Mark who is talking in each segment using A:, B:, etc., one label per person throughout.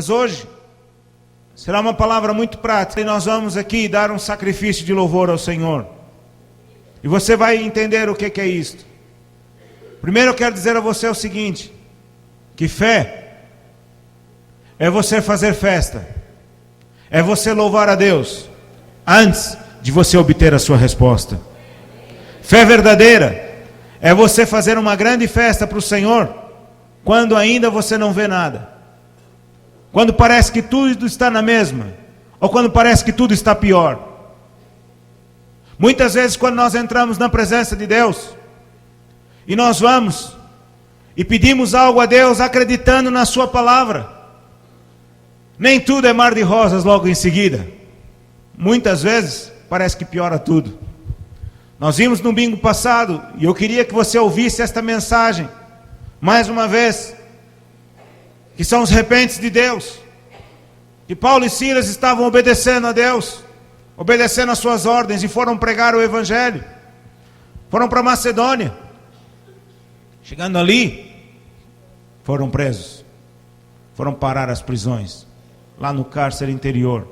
A: Mas hoje será uma palavra muito prática e nós vamos aqui dar um sacrifício de louvor ao Senhor. E você vai entender o que é isto. Primeiro eu quero dizer a você o seguinte, que fé é você fazer festa, é você louvar a Deus antes de você obter a sua resposta. Fé verdadeira é você fazer uma grande festa para o Senhor quando ainda você não vê nada, quando parece que tudo está na mesma, ou quando parece que tudo está pior. Muitas vezes quando nós entramos na presença de Deus, e nós vamos e pedimos algo a Deus acreditando na sua palavra, nem tudo é mar de rosas logo em seguida. Muitas vezes parece que piora tudo. Nós vimos no domingo passado, e eu queria que você ouvisse esta mensagem mais uma vez, que são os repentes de Deus, que Paulo e Silas estavam obedecendo a Deus, obedecendo às suas ordens, e foram pregar o Evangelho, foram para Macedônia. Chegando ali, foram presos, foram parar as prisões, lá no cárcere interior.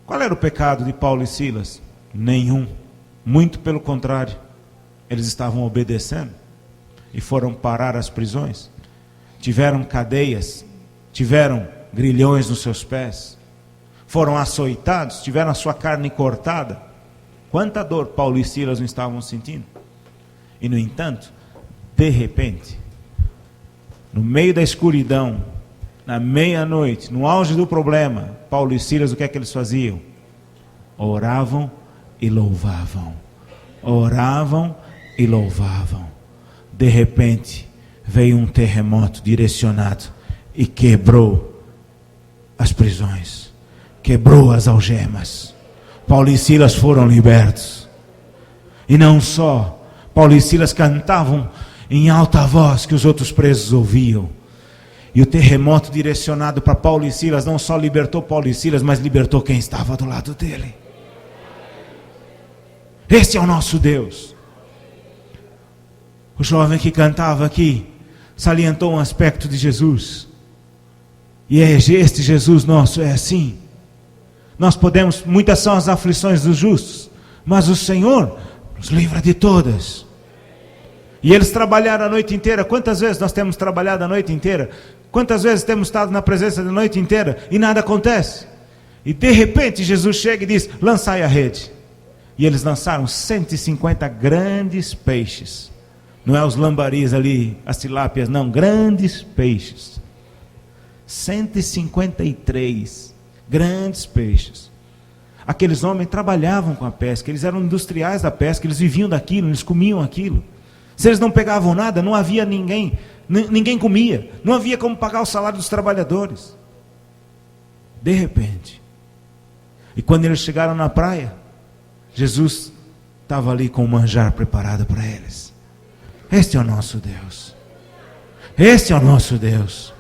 A: Qual era o pecado de Paulo e Silas? Nenhum, muito pelo contrário, eles estavam obedecendo, e foram parar as prisões. Tiveram cadeias, tiveram grilhões nos seus pés, foram açoitados, tiveram a sua carne cortada. Quanta dor Paulo e Silas não estavam sentindo? E no entanto, de repente, no meio da escuridão, na meia-noite, no auge do problema, Paulo e Silas, o que é que eles faziam? Oravam e louvavam. Oravam e louvavam. De repente, veio um terremoto direcionado e quebrou as prisões, quebrou as algemas. Paulo e Silas foram libertos. E não só, Paulo e Silas cantavam em alta voz que os outros presos ouviam. E o terremoto direcionado para Paulo e Silas não só libertou Paulo e Silas, mas libertou quem estava do lado dele. Este é o nosso Deus. O jovem que cantava aqui salientou um aspecto de Jesus. E este Jesus nosso é assim. Nós podemos, muitas são as aflições dos justos, mas o Senhor nos livra de todas. E eles trabalharam a noite inteira. Quantas vezes nós temos trabalhado a noite inteira? Quantas vezes temos estado na presença da noite inteira e nada acontece? E de repente Jesus chega e diz: lançai a rede. E eles lançaram 150 grandes peixes. Não é os lambaris ali, as tilápias, não, grandes peixes. 153 grandes peixes. Aqueles homens trabalhavam com a pesca, eles eram industriais da pesca, eles viviam daquilo, eles comiam aquilo. Se eles não pegavam nada, não havia ninguém comia, não havia como pagar o salário dos trabalhadores. De repente, e quando eles chegaram na praia, Jesus estava ali com o manjar preparado para eles. Este é o nosso Deus. Este é o nosso Deus.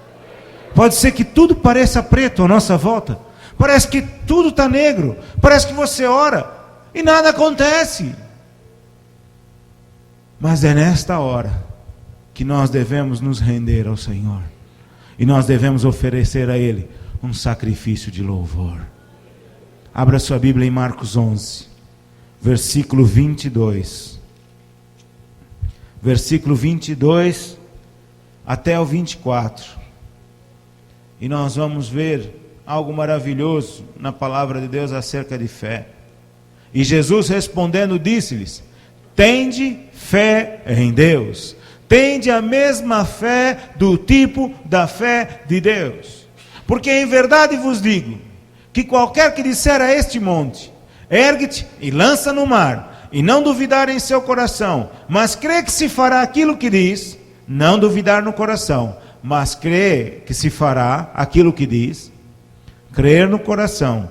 A: Pode ser que tudo pareça preto à nossa volta, parece que tudo está negro, parece que você ora e nada acontece. Mas é nesta hora que nós devemos nos render ao Senhor, e nós devemos oferecer a Ele um sacrifício de louvor. Abra sua Bíblia em Marcos 11, versículo 22. Versículo 22 até o 24. E nós vamos ver algo maravilhoso na palavra de Deus acerca de fé. E Jesus respondendo disse-lhes: tende fé em Deus. Tende a mesma fé do tipo da fé de Deus. Porque em verdade vos digo, que qualquer que disser a este monte: ergue-te e lança no mar, e não duvidar em seu coração, mas crê que se fará aquilo que diz, não duvidar no coração, mas crê que se fará aquilo que diz, crer no coração,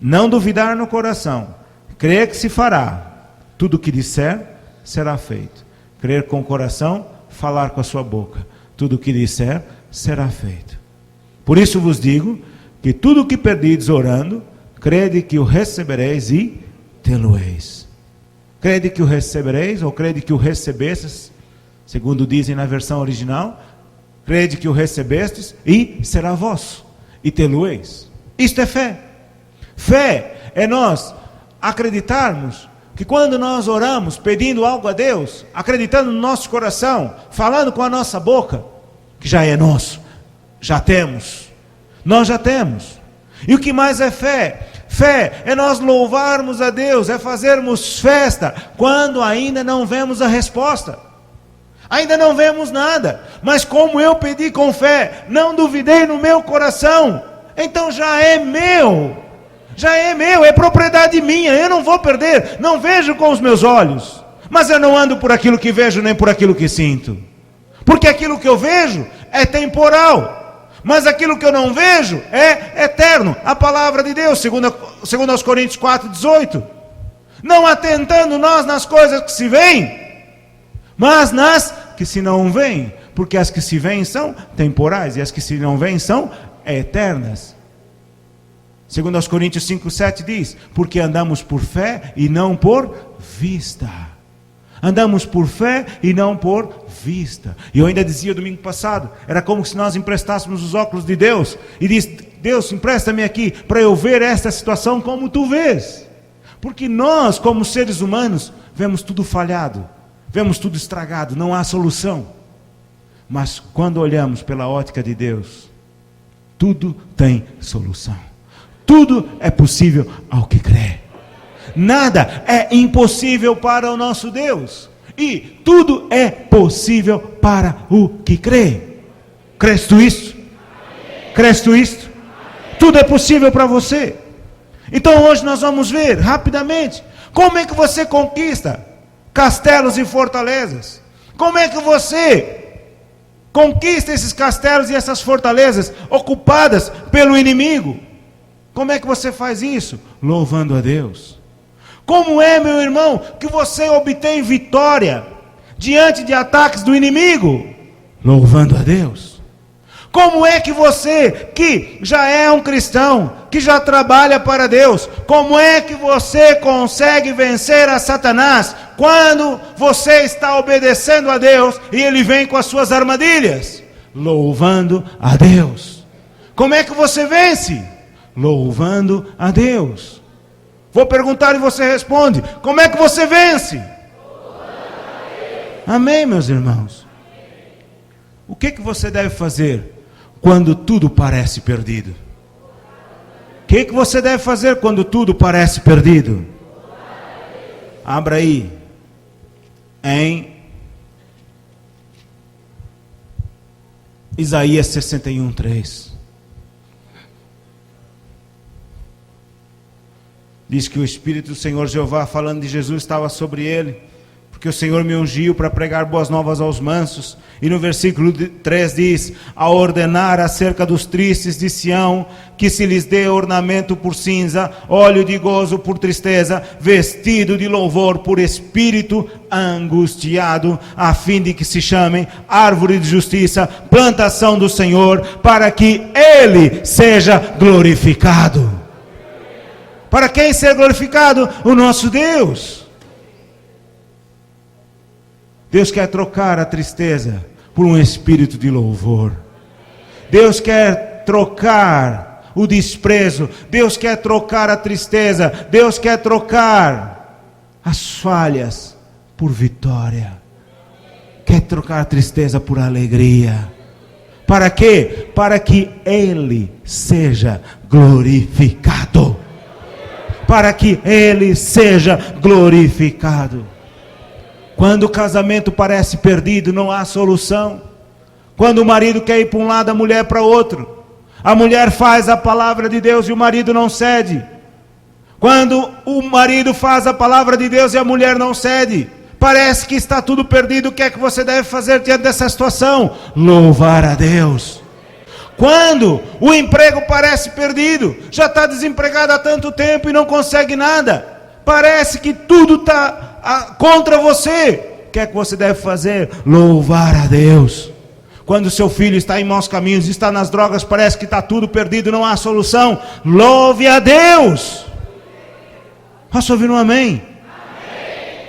A: não duvidar no coração, crer que se fará, tudo o que disser será feito. Crer com o coração, falar com a sua boca, tudo o que disser será feito. Por isso vos digo, que tudo o que pedides orando, crede que o recebereis e tê-lo-eis. Crede que o recebereis, ou crede que o recebestes, segundo dizem na versão original, crede que o recebestes e será vosso, e tê-lo-eis. Isto é fé. Fé é nós acreditarmos que quando nós oramos, pedindo algo a Deus, acreditando no nosso coração, falando com a nossa boca, que já é nosso, já temos, nós já temos. E o que mais é fé? Fé é nós louvarmos a Deus, é fazermos festa, quando ainda não vemos a resposta, ainda não vemos nada, mas como eu pedi com fé, não duvidei no meu coração, então já é meu, é propriedade minha, eu não vou perder, não vejo com os meus olhos, mas eu não ando por aquilo que vejo, nem por aquilo que sinto, porque aquilo que eu vejo é temporal, mas aquilo que eu não vejo é eterno. A palavra de Deus, segundo aos Coríntios 4:18, não atentando nós nas coisas que se veem, mas nas que se não veem, porque as que se veem são temporais, e as que se não veem são eternas. Segundo aos Coríntios 5:7 diz, porque andamos por fé e não por vista. Andamos por fé e não por vista. E eu ainda dizia domingo passado, era como se nós emprestássemos os óculos de Deus, e diz, Deus, empresta-me aqui, para eu ver esta situação como tu vês. Porque nós, como seres humanos, vemos tudo falhado, vemos tudo estragado, não há solução. Mas quando olhamos pela ótica de Deus, tudo tem solução. Tudo é possível ao que crê. Nada é impossível para o nosso Deus. E tudo é possível para o que crê. Crês tu isto? Crês tu isto? Tudo é possível para você. Então hoje nós vamos ver rapidamente como é que você conquista castelos e fortalezas. Como é que você conquista esses castelos e essas fortalezas ocupadas pelo inimigo? Como é que você faz isso? Louvando a Deus. Como é, meu irmão, que você obtém vitória diante de ataques do inimigo? Louvando a Deus. Como é que você, que já é um cristão, que já trabalha para Deus, como é que você consegue vencer a Satanás quando você está obedecendo a Deus e ele vem com as suas armadilhas? Louvando a Deus. Como é que você vence? Louvando a Deus. Vou perguntar e você responde. Como é que você vence? Amém, meus irmãos? O que você deve fazer quando tudo parece perdido? O que você deve fazer quando tudo parece perdido? Abra aí em Isaías 61:3. Diz que o Espírito do Senhor Jeová, falando de Jesus, estava sobre ele, porque o Senhor me ungiu para pregar boas novas aos mansos. E no versículo 3 diz, a ordenar acerca dos tristes de Sião, que se lhes dê ornamento por cinza, óleo de gozo por tristeza, vestido de louvor por espírito angustiado, a fim de que se chamem árvore de justiça, plantação do Senhor, para que Ele seja glorificado. Para quem ser glorificado? O nosso Deus. Deus quer trocar a tristeza por um espírito de louvor. Deus quer trocar o desprezo. Deus quer trocar a tristeza. Deus quer trocar as falhas por vitória. Quer trocar a tristeza por alegria. Para quê? Para que Ele seja glorificado. Para que Ele seja glorificado. Quando o casamento parece perdido, não há solução. Quando o marido quer ir para um lado, a mulher para outro. A mulher faz a palavra de Deus e o marido não cede. Quando o marido faz a palavra de Deus e a mulher não cede, parece que está tudo perdido. O que é que você deve fazer diante dessa situação? Louvar a Deus. Quando o emprego parece perdido, já está desempregado há tanto tempo e não consegue nada, parece que tudo está contra você, o que é que você deve fazer? Louvar a Deus. Quando seu filho está em maus caminhos, está nas drogas, parece que está tudo perdido, não há solução, louve a Deus. Posso ouvir um amém? Amém.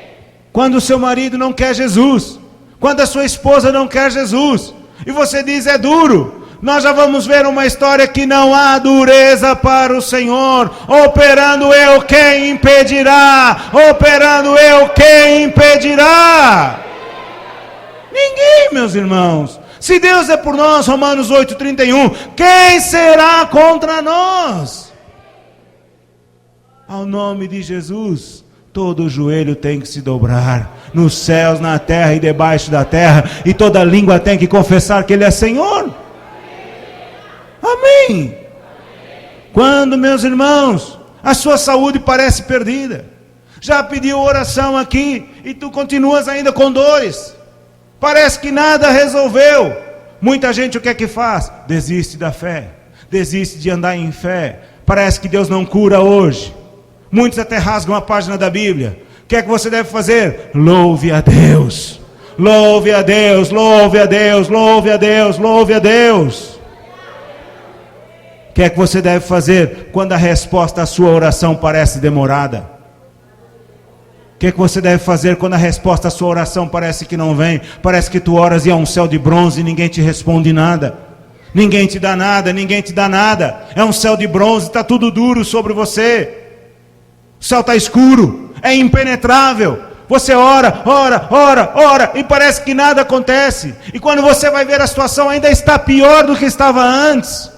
A: Quando o seu marido não quer Jesus, quando a sua esposa não quer Jesus, E você diz, é duro. Nós já vamos ver uma história que não há dureza para o Senhor. Operando eu, quem impedirá? Operando eu, quem impedirá? Ninguém, meus irmãos. Se Deus é por nós, Romanos 8:31, quem será contra nós? Ao nome de Jesus, todo joelho tem que se dobrar, nos céus, na terra e debaixo da terra, e toda língua tem que confessar que Ele é Senhor. Amém. Quando, meus irmãos, a sua saúde parece perdida, já pediu oração aqui, e tu continuas ainda com dores, parece que nada resolveu. Muita gente o que é que faz? Desiste da fé, desiste de andar em fé. Parece que Deus não cura hoje. Muitos até rasgam a página da Bíblia. O que é que você deve fazer? Louve a Deus, louve a Deus, louve a Deus, louve a Deus, louve a Deus. O que é que você deve fazer quando a resposta à sua oração parece demorada? O que é que você deve fazer quando a resposta à sua oração parece que não vem? Parece que tu oras e há um céu de bronze e ninguém te responde nada. Ninguém te dá nada, ninguém te dá nada. É um céu de bronze, está tudo duro sobre você. O céu está escuro, é impenetrável. Você ora, ora, ora, ora, e parece que nada acontece. E quando você vai ver, a situação ainda está pior do que estava antes.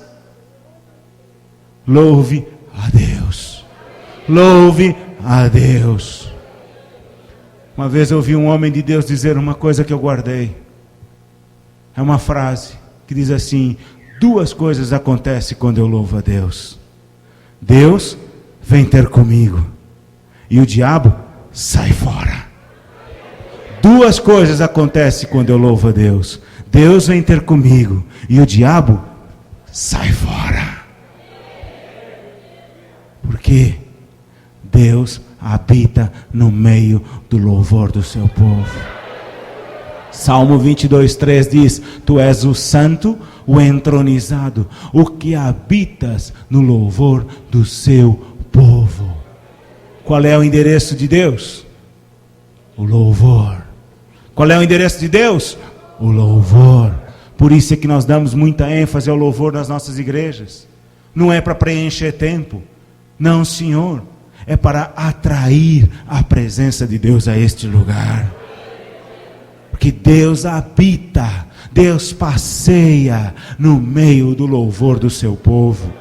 A: Louve a Deus, louve a Deus. Uma vez eu ouvi um homem de Deus dizer uma coisa que eu guardei. É uma frase que diz assim: duas coisas acontecem quando eu louvo a Deus. Deus vem ter comigo e o diabo sai fora. Duas coisas acontecem quando eu louvo a Deus. Deus vem ter comigo e o diabo sai fora. Porque Deus habita no meio do louvor do seu povo. Salmo 22:3 diz: tu és o santo, o entronizado, o que habitas no louvor do seu povo. Qual é o endereço de Deus? O louvor. Qual é o endereço de Deus? O louvor. Por isso é que nós damos muita ênfase ao louvor nas nossas igrejas. Não é para preencher tempo. Não, Senhor. É para atrair a presença de Deus a este lugar. Porque Deus habita, Deus passeia no meio do louvor do seu povo.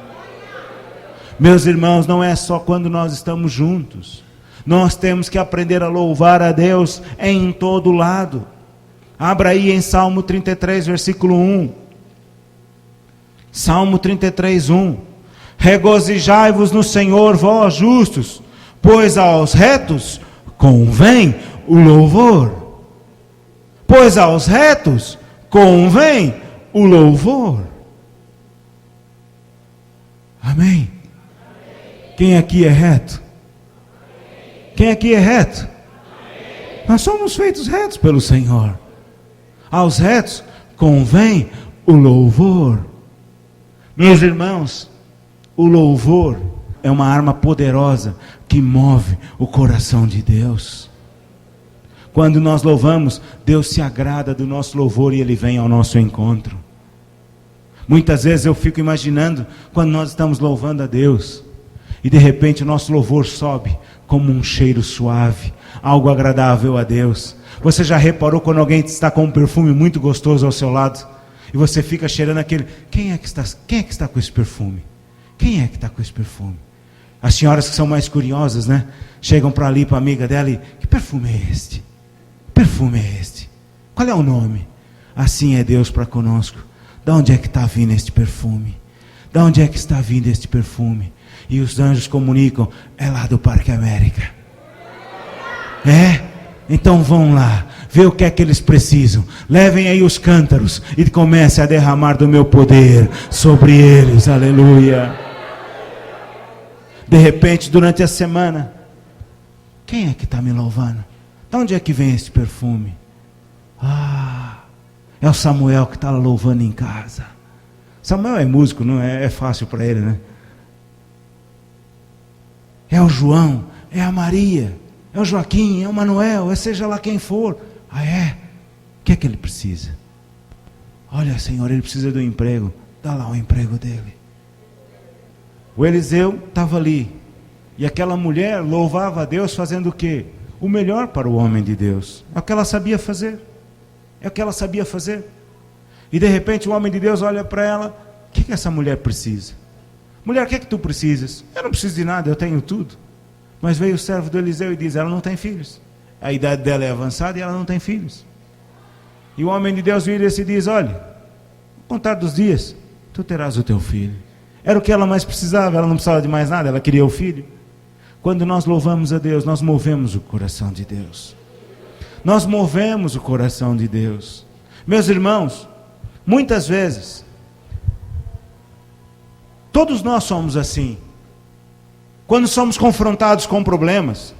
A: Meus irmãos, não é só quando nós estamos juntos. Nós temos que aprender a louvar a Deus em todo lado. Abra aí em Salmo 33, versículo 1. Salmo 33, 1. Regozijai-vos no Senhor, vós justos, pois aos retos convém o louvor. Pois aos retos convém o louvor. Amém? Quem aqui é reto? Quem aqui é reto? Nós somos feitos retos pelo Senhor. Aos retos convém o louvor. Meus irmãos, o louvor é uma arma poderosa que move o coração de Deus. Quando nós louvamos, Deus se agrada do nosso louvor e Ele vem ao nosso encontro. Muitas vezes eu fico imaginando quando nós estamos louvando a Deus e de repente o nosso louvor sobe como um cheiro suave, algo agradável a Deus. Você já reparou quando alguém está com um perfume muito gostoso ao seu lado e você fica cheirando aquele... Quem é que está com esse perfume? Quem é que está com esse perfume? As senhoras que são mais curiosas, né? Chegam para ali, para a amiga dela e... Que perfume é este? Que perfume é este? Qual é o nome? Assim é Deus para conosco. De onde é que está vindo este perfume? De onde é que está vindo este perfume? E os anjos comunicam: é lá do Parque América. É? Então vão lá, vê o que é que eles precisam. Levem aí os cântaros e comece a derramar do meu poder sobre eles. Aleluia. De repente, durante a semana, quem é que está me louvando? De onde é que vem esse perfume? É o Samuel que está louvando em casa. Samuel é músico, não é fácil para ele, né? É o João, é a Maria, é o Joaquim, é o Manuel, é seja lá quem for. É? O que é que ele precisa? Olha, Senhor, ele precisa do emprego. Dá lá o emprego dele. O Eliseu estava ali. E aquela mulher louvava a Deus fazendo o quê? O melhor para o homem de Deus. É o que ela sabia fazer. É o que ela sabia fazer. E de repente o homem de Deus olha para ela. O que essa mulher precisa? Mulher, o que tu precisas? Eu não preciso de nada, eu tenho tudo. Mas veio o servo do Eliseu e diz, ela não tem filhos. A idade dela é avançada e ela não tem filhos. E o homem de Deus vira e diz, olha, no contar dos dias, tu terás o teu filho. Era o que ela mais precisava, ela não precisava de mais nada, ela queria o filho. Quando nós louvamos a Deus, nós movemos o coração de Deus. Nós movemos o coração de Deus. Meus irmãos, muitas vezes, todos nós somos assim. Quando somos confrontados com problemas,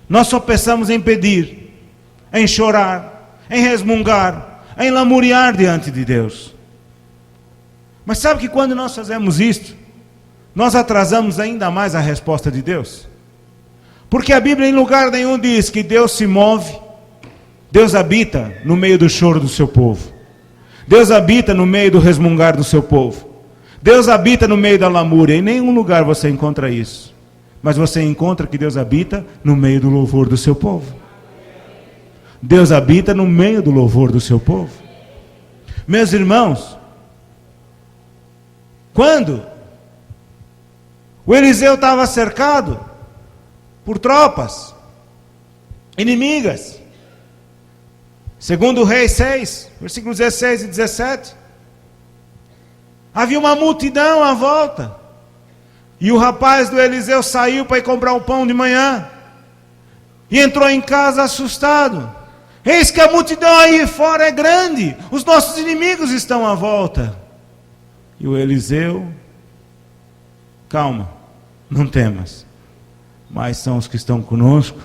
A: nós só pensamos em pedir, em chorar, em resmungar, em lamuriar diante de Deus. Mas sabe que quando nós fazemos isto, nós atrasamos ainda mais a resposta de Deus? Porque a Bíblia em lugar nenhum diz que Deus se move, Deus habita no meio do choro do seu povo. Deus habita no meio do resmungar do seu povo. Deus habita no meio da lamúria. Em nenhum lugar você encontra isso. Mas você encontra que Deus habita no meio do louvor do seu povo. Deus habita no meio do louvor do seu povo. Meus irmãos, quando o Eliseu estava cercado por tropas inimigas, segundo o Rei 6, versículos 16 e 17, havia uma multidão à volta, e o rapaz do Eliseu saiu para ir comprar o pão de manhã, e entrou em casa assustado. Eis que a multidão aí fora é grande, os nossos inimigos estão à volta. E o Eliseu, calma, não temas, mais são os que estão conosco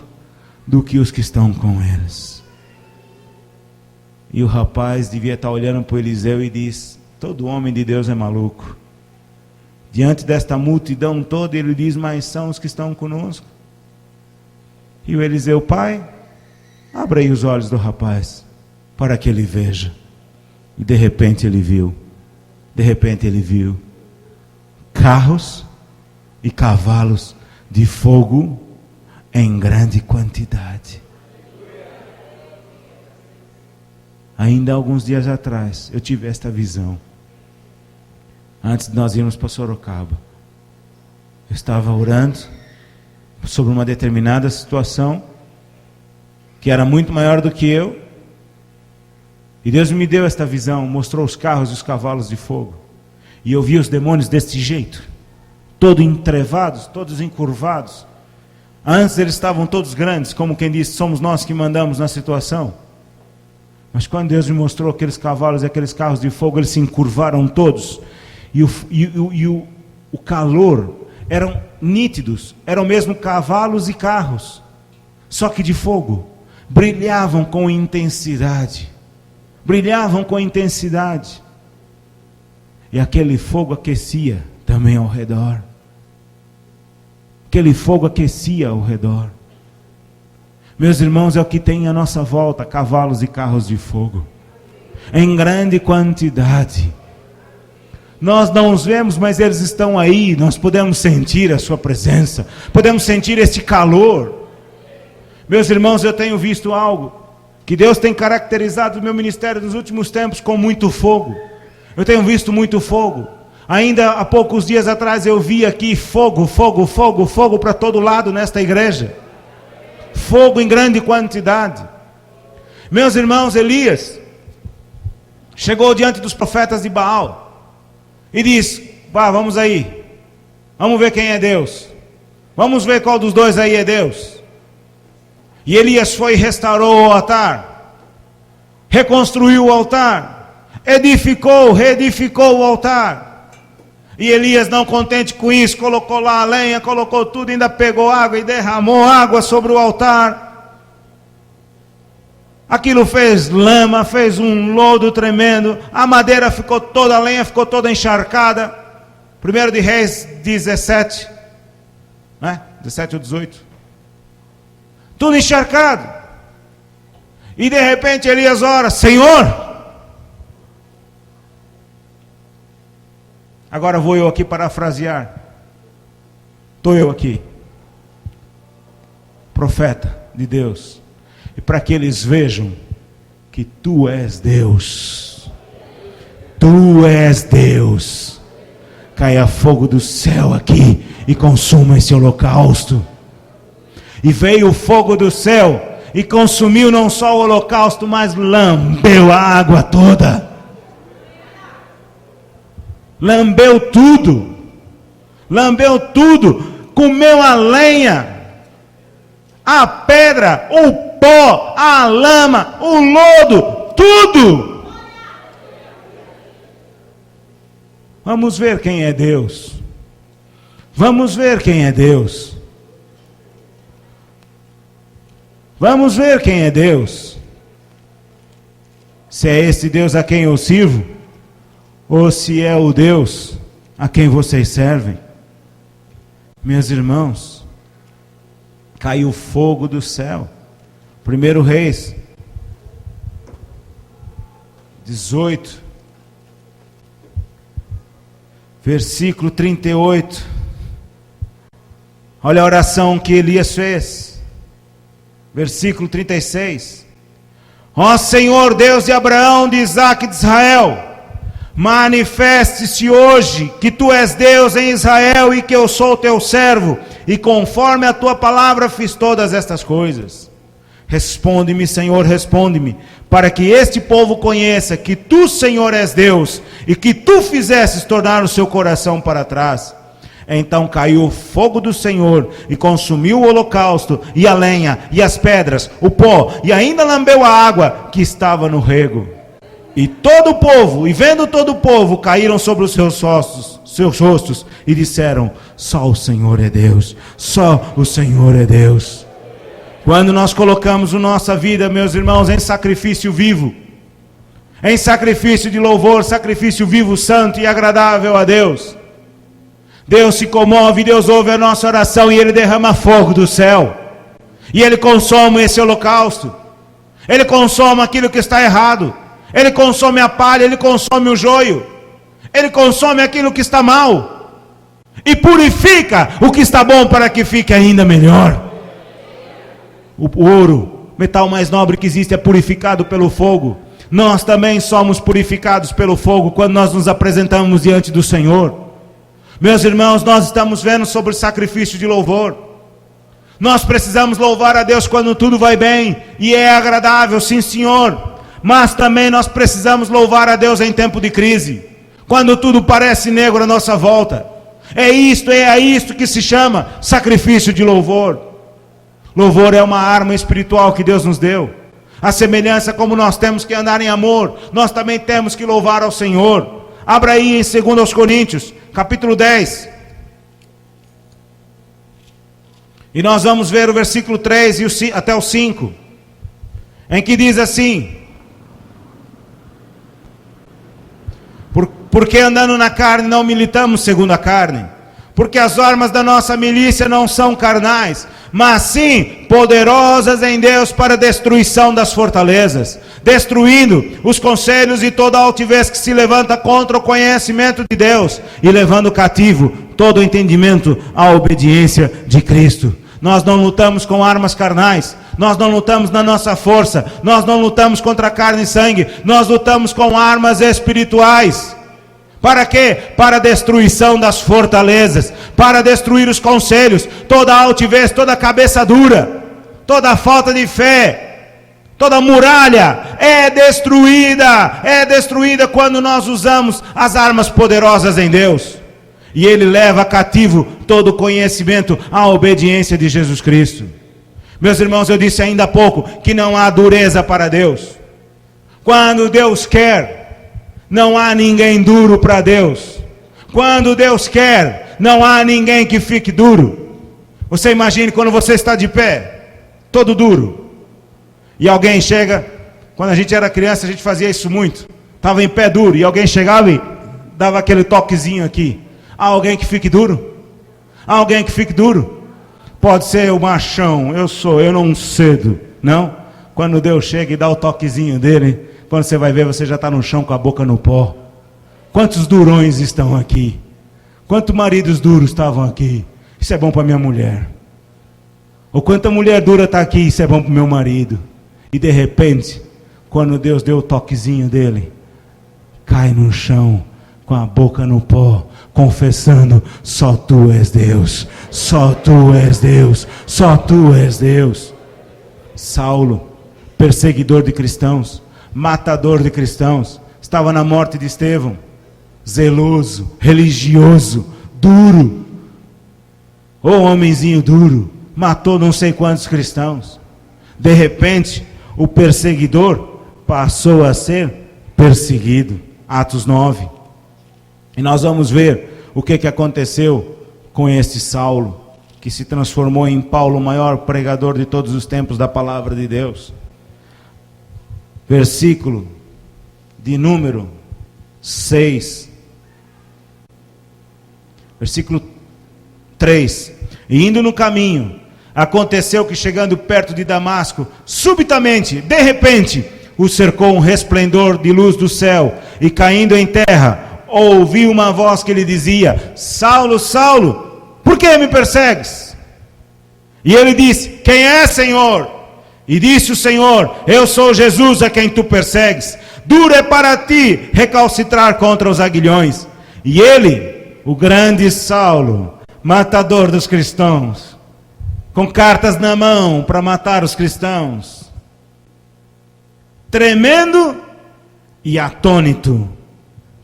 A: do que os que estão com eles. E o rapaz devia estar olhando para o Eliseu e diz, todo homem de Deus é maluco. Diante desta multidão toda, ele diz, mas são os que estão conosco. E o Eliseu, pai, abra aí os olhos do rapaz, para que ele veja. E de repente ele viu. De repente ele viu carros e cavalos de fogo em grande quantidade. Ainda alguns dias atrás eu tive esta visão. Antes de nós irmos para Sorocaba, eu estava orando sobre uma determinada situação que era muito maior do que eu. E Deus me deu esta visão, mostrou os carros e os cavalos de fogo. E eu vi os demônios deste jeito, todos entrevados, todos encurvados. Antes eles estavam todos grandes, como quem disse, somos nós que mandamos na situação. Mas quando Deus me mostrou aqueles cavalos e aqueles carros de fogo, eles se encurvaram todos. E o calor, eram nítidos, eram mesmo cavalos e carros, só que de fogo. Brilhavam com intensidade. Brilhavam com intensidade. E aquele fogo aquecia também ao redor. Aquele fogo aquecia ao redor. Meus irmãos, é o que tem à nossa volta, cavalos e carros de fogo, em grande quantidade. Nós não os vemos, mas eles estão aí. Nós podemos sentir a sua presença, podemos sentir este calor. Meus irmãos, eu tenho visto algo que Deus tem caracterizado o meu ministério nos últimos tempos com muito fogo. Eu tenho visto muito fogo. Ainda há poucos dias atrás eu vi aqui fogo, fogo, fogo, fogo para todo lado nesta igreja. Fogo em grande quantidade. Meus irmãos, Elias chegou diante dos profetas de Baal e disse, vamos aí, vamos ver quem é Deus, vamos ver qual dos dois aí é Deus. E Elias foi e restaurou o altar, reconstruiu o altar, edificou, reedificou o altar. E Elias, não contente com isso, colocou lá a lenha, colocou tudo, ainda pegou água e derramou água sobre o altar. Aquilo fez lama, fez um lodo tremendo, a madeira ficou toda, a lenha ficou toda encharcada. 1 de Reis 17, né? 17 ou 18. Tudo encharcado. E de repente Elias ora, Senhor, Agora vou eu aqui parafrasear. Estou eu aqui, profeta de Deus, e para que eles vejam que tu és Deus, tu és Deus, caia fogo do céu aqui e consuma esse holocausto. E veio o fogo do céu e consumiu não só o holocausto, mas lambeu a água toda, lambeu tudo, comeu a lenha, a pedra, o pó, a lama, o lodo, tudo. Vamos ver quem é Deus. Vamos ver quem é Deus. Vamos ver quem é Deus. Se é esse Deus a quem eu sirvo, ou se é o Deus a quem vocês servem. Meus irmãos, caiu fogo do céu. 1 Reis 18, versículo 38. Olha a oração que Elias fez. Versículo 36. Ó Senhor, Deus de Abraão, de Isaque e de Israel, manifeste-se hoje que tu és Deus em Israel e que eu sou teu servo, e conforme a tua palavra fiz todas estas coisas. Responde-me, Senhor, responde-me, para que este povo conheça que tu, Senhor, és Deus, e que tu fizesses tornar o seu coração para trás. Então caiu o fogo do Senhor e consumiu o holocausto, e a lenha, e as pedras, o pó, e ainda lambeu a água que estava no rego. E todo o povo, e vendo todo o povo, caíram sobre os seus rostos, e disseram: só o Senhor é Deus, só o Senhor é Deus. Quando nós colocamos a nossa vida, meus irmãos, em sacrifício vivo, em sacrifício de louvor, sacrifício vivo, santo e agradável a Deus, Deus se comove, Deus ouve a nossa oração e Ele derrama fogo do céu. E Ele consome esse holocausto. Ele consome aquilo que está errado. Ele consome a palha, Ele consome o joio. Ele consome aquilo que está mal. E purifica o que está bom para que fique ainda melhor. O ouro, metal mais nobre que existe, é purificado pelo fogo. Nós também somos purificados pelo fogo quando nós nos apresentamos diante do Senhor. Meus irmãos, nós estamos vendo sobre o sacrifício de louvor. Nós precisamos louvar a Deus quando tudo vai bem e é agradável, sim Senhor. Mas também nós precisamos louvar a Deus em tempo de crise, quando tudo parece negro à nossa volta. É a isto que se chama sacrifício de louvor. Louvor é uma arma espiritual que Deus nos deu. A semelhança como nós temos que andar em amor, nós também temos que louvar ao Senhor. Abra aí em 2 Coríntios, capítulo 10. E nós vamos ver o versículo 3 até o 5. Em que diz assim: porque andando na carne não militamos segundo a carne. Porque as armas da nossa milícia não são carnais, mas sim poderosas em Deus para a destruição das fortalezas, destruindo os conselhos e toda altivez que se levanta contra o conhecimento de Deus, e levando cativo todo o entendimento à obediência de Cristo. Nós não lutamos com armas carnais, nós não lutamos na nossa força, nós não lutamos contra carne e sangue, nós lutamos com armas espirituais. Para quê? Para a destruição das fortalezas, para destruir os conselhos, toda altivez, toda cabeça dura, toda falta de fé, toda muralha é destruída quando nós usamos as armas poderosas em Deus. E Ele leva cativo todo o conhecimento à obediência de Jesus Cristo. Meus irmãos, eu disse ainda há pouco que não há dureza para Deus. Quando Deus quer, não há ninguém duro para Deus. Quando Deus quer, não há ninguém que fique duro. Você imagine quando você está de pé, todo duro, e alguém chega. Quando a gente era criança, a gente fazia isso muito. Estava em pé duro, e alguém chegava e dava aquele toquezinho aqui. Há alguém que fique duro? Há alguém que fique duro? Pode ser o machão, eu não cedo. Não? Quando Deus chega e dá o toquezinho dele, quando você vai ver, você já está no chão com a boca no pó. Quantos durões estão aqui? Quantos maridos duros estavam aqui? Isso é bom para minha mulher. Ou quanta mulher dura está aqui? Isso é bom para o meu marido. E de repente, quando Deus deu o toquezinho dele, cai no chão, com a boca no pó, confessando: só tu és Deus, só tu és Deus, só tu és Deus. Saulo, perseguidor de cristãos, matador de cristãos, estava na morte de Estevão, zeloso, religioso, duro. Ô homenzinho duro, matou não sei quantos cristãos. De repente, o perseguidor passou a ser perseguido. Atos 9. E nós vamos ver o que aconteceu com este Saulo, que se transformou em Paulo, o maior pregador de todos os tempos da palavra de Deus. Versículo de número 6. Versículo 3. E indo no caminho, aconteceu que chegando perto de Damasco, subitamente, de repente, o cercou um resplendor de luz do céu, e caindo em terra, ouviu uma voz que lhe dizia: Saulo, Saulo, por que me persegues? E ele disse: quem é, Senhor? E disse o Senhor: eu sou Jesus a quem tu persegues. Duro é para ti recalcitrar contra os aguilhões. E ele, o grande Saulo, matador dos cristãos, com cartas na mão para matar os cristãos, tremendo e atônito,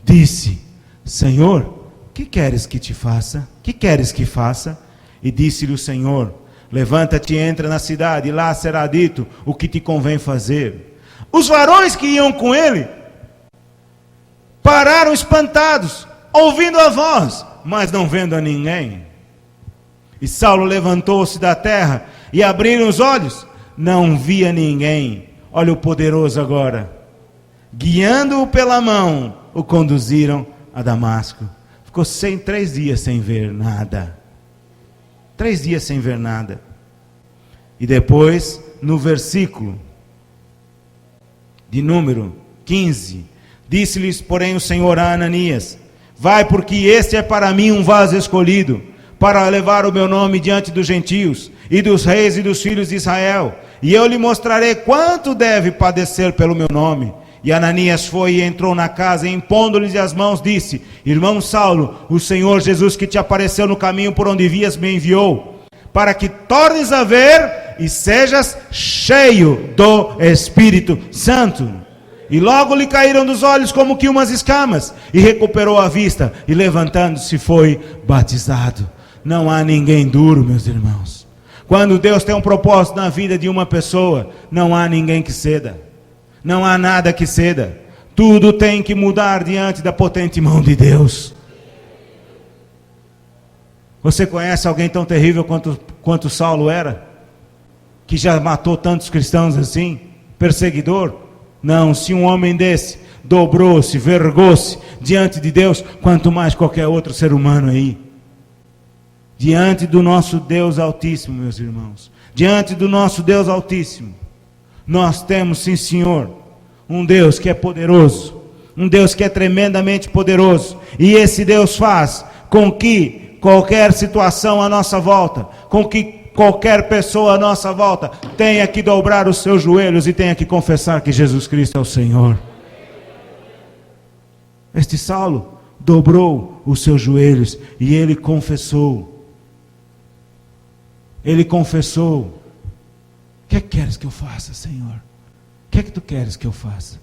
A: disse: Senhor, que queres que te faça? Que queres que faça? E disse-lhe o Senhor: levanta-te e entra na cidade, e lá será dito o que te convém fazer. Os varões que iam com ele pararam espantados, ouvindo a voz, mas não vendo a ninguém. E Saulo levantou-se da terra e abriram os olhos, não via ninguém. Olha o poderoso agora. Guiando-o pela mão, o conduziram a Damasco. Ficou 3 dias sem ver nada. 3 dias sem ver nada. E depois, no versículo de número 15, disse-lhes, porém, o Senhor a Ananias: vai, porque este é para mim um vaso escolhido, para levar o meu nome diante dos gentios, e dos reis e dos filhos de Israel, e eu lhe mostrarei quanto deve padecer pelo meu nome. E Ananias foi e entrou na casa, e impondo-lhes as mãos, disse: irmão Saulo, o Senhor Jesus que te apareceu no caminho por onde vias me enviou, para que tornes a ver e sejas cheio do Espírito Santo. E logo lhe caíram dos olhos como que umas escamas, e recuperou a vista, e levantando-se foi batizado. Não há ninguém duro, meus irmãos. Quando Deus tem um propósito na vida de uma pessoa, não há ninguém que ceda. Não há nada que ceda. Tudo tem que mudar diante da potente mão de Deus. Você conhece alguém tão terrível quanto Saulo era? Que já matou tantos cristãos assim? Perseguidor? Não, se um homem desse dobrou-se, vergou-se diante de Deus, quanto mais qualquer outro ser humano aí. Diante do nosso Deus Altíssimo, meus irmãos, diante do nosso Deus Altíssimo, nós temos, sim senhor, um Deus que é poderoso, um Deus que é tremendamente poderoso, e esse Deus faz com que qualquer situação à nossa volta, com que qualquer pessoa à nossa volta tenha que dobrar os seus joelhos e tenha que confessar que Jesus Cristo é o Senhor. Este Saulo dobrou os seus joelhos e ele confessou. Ele confessou: o que queres que eu faça, Senhor? O que tu queres que eu faça?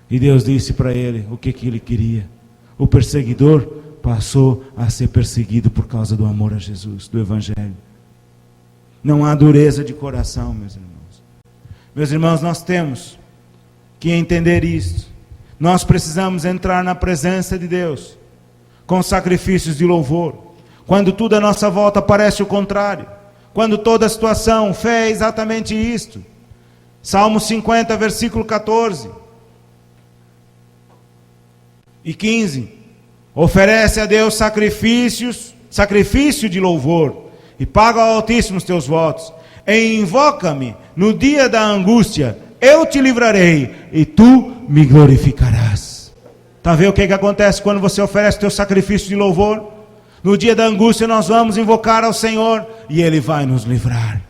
A: E Deus disse para ele o que ele queria. O perseguidor passou a ser perseguido por causa do amor a Jesus, do Evangelho. Não há dureza de coração, meus irmãos. Meus irmãos, nós temos que entender isto. Nós precisamos entrar na presença de Deus com sacrifícios de louvor. Quando tudo à nossa volta parece o contrário, quando toda a situação, fé é exatamente isto. Salmo 50, versículo 14 e 15. Oferece a Deus sacrifício de louvor, e paga ao Altíssimo os teus votos. E invoca-me no dia da angústia, eu te livrarei, e tu me glorificarás. Está vendo o que acontece quando você oferece o teu sacrifício de louvor? No dia da angústia nós vamos invocar ao Senhor e Ele vai nos livrar.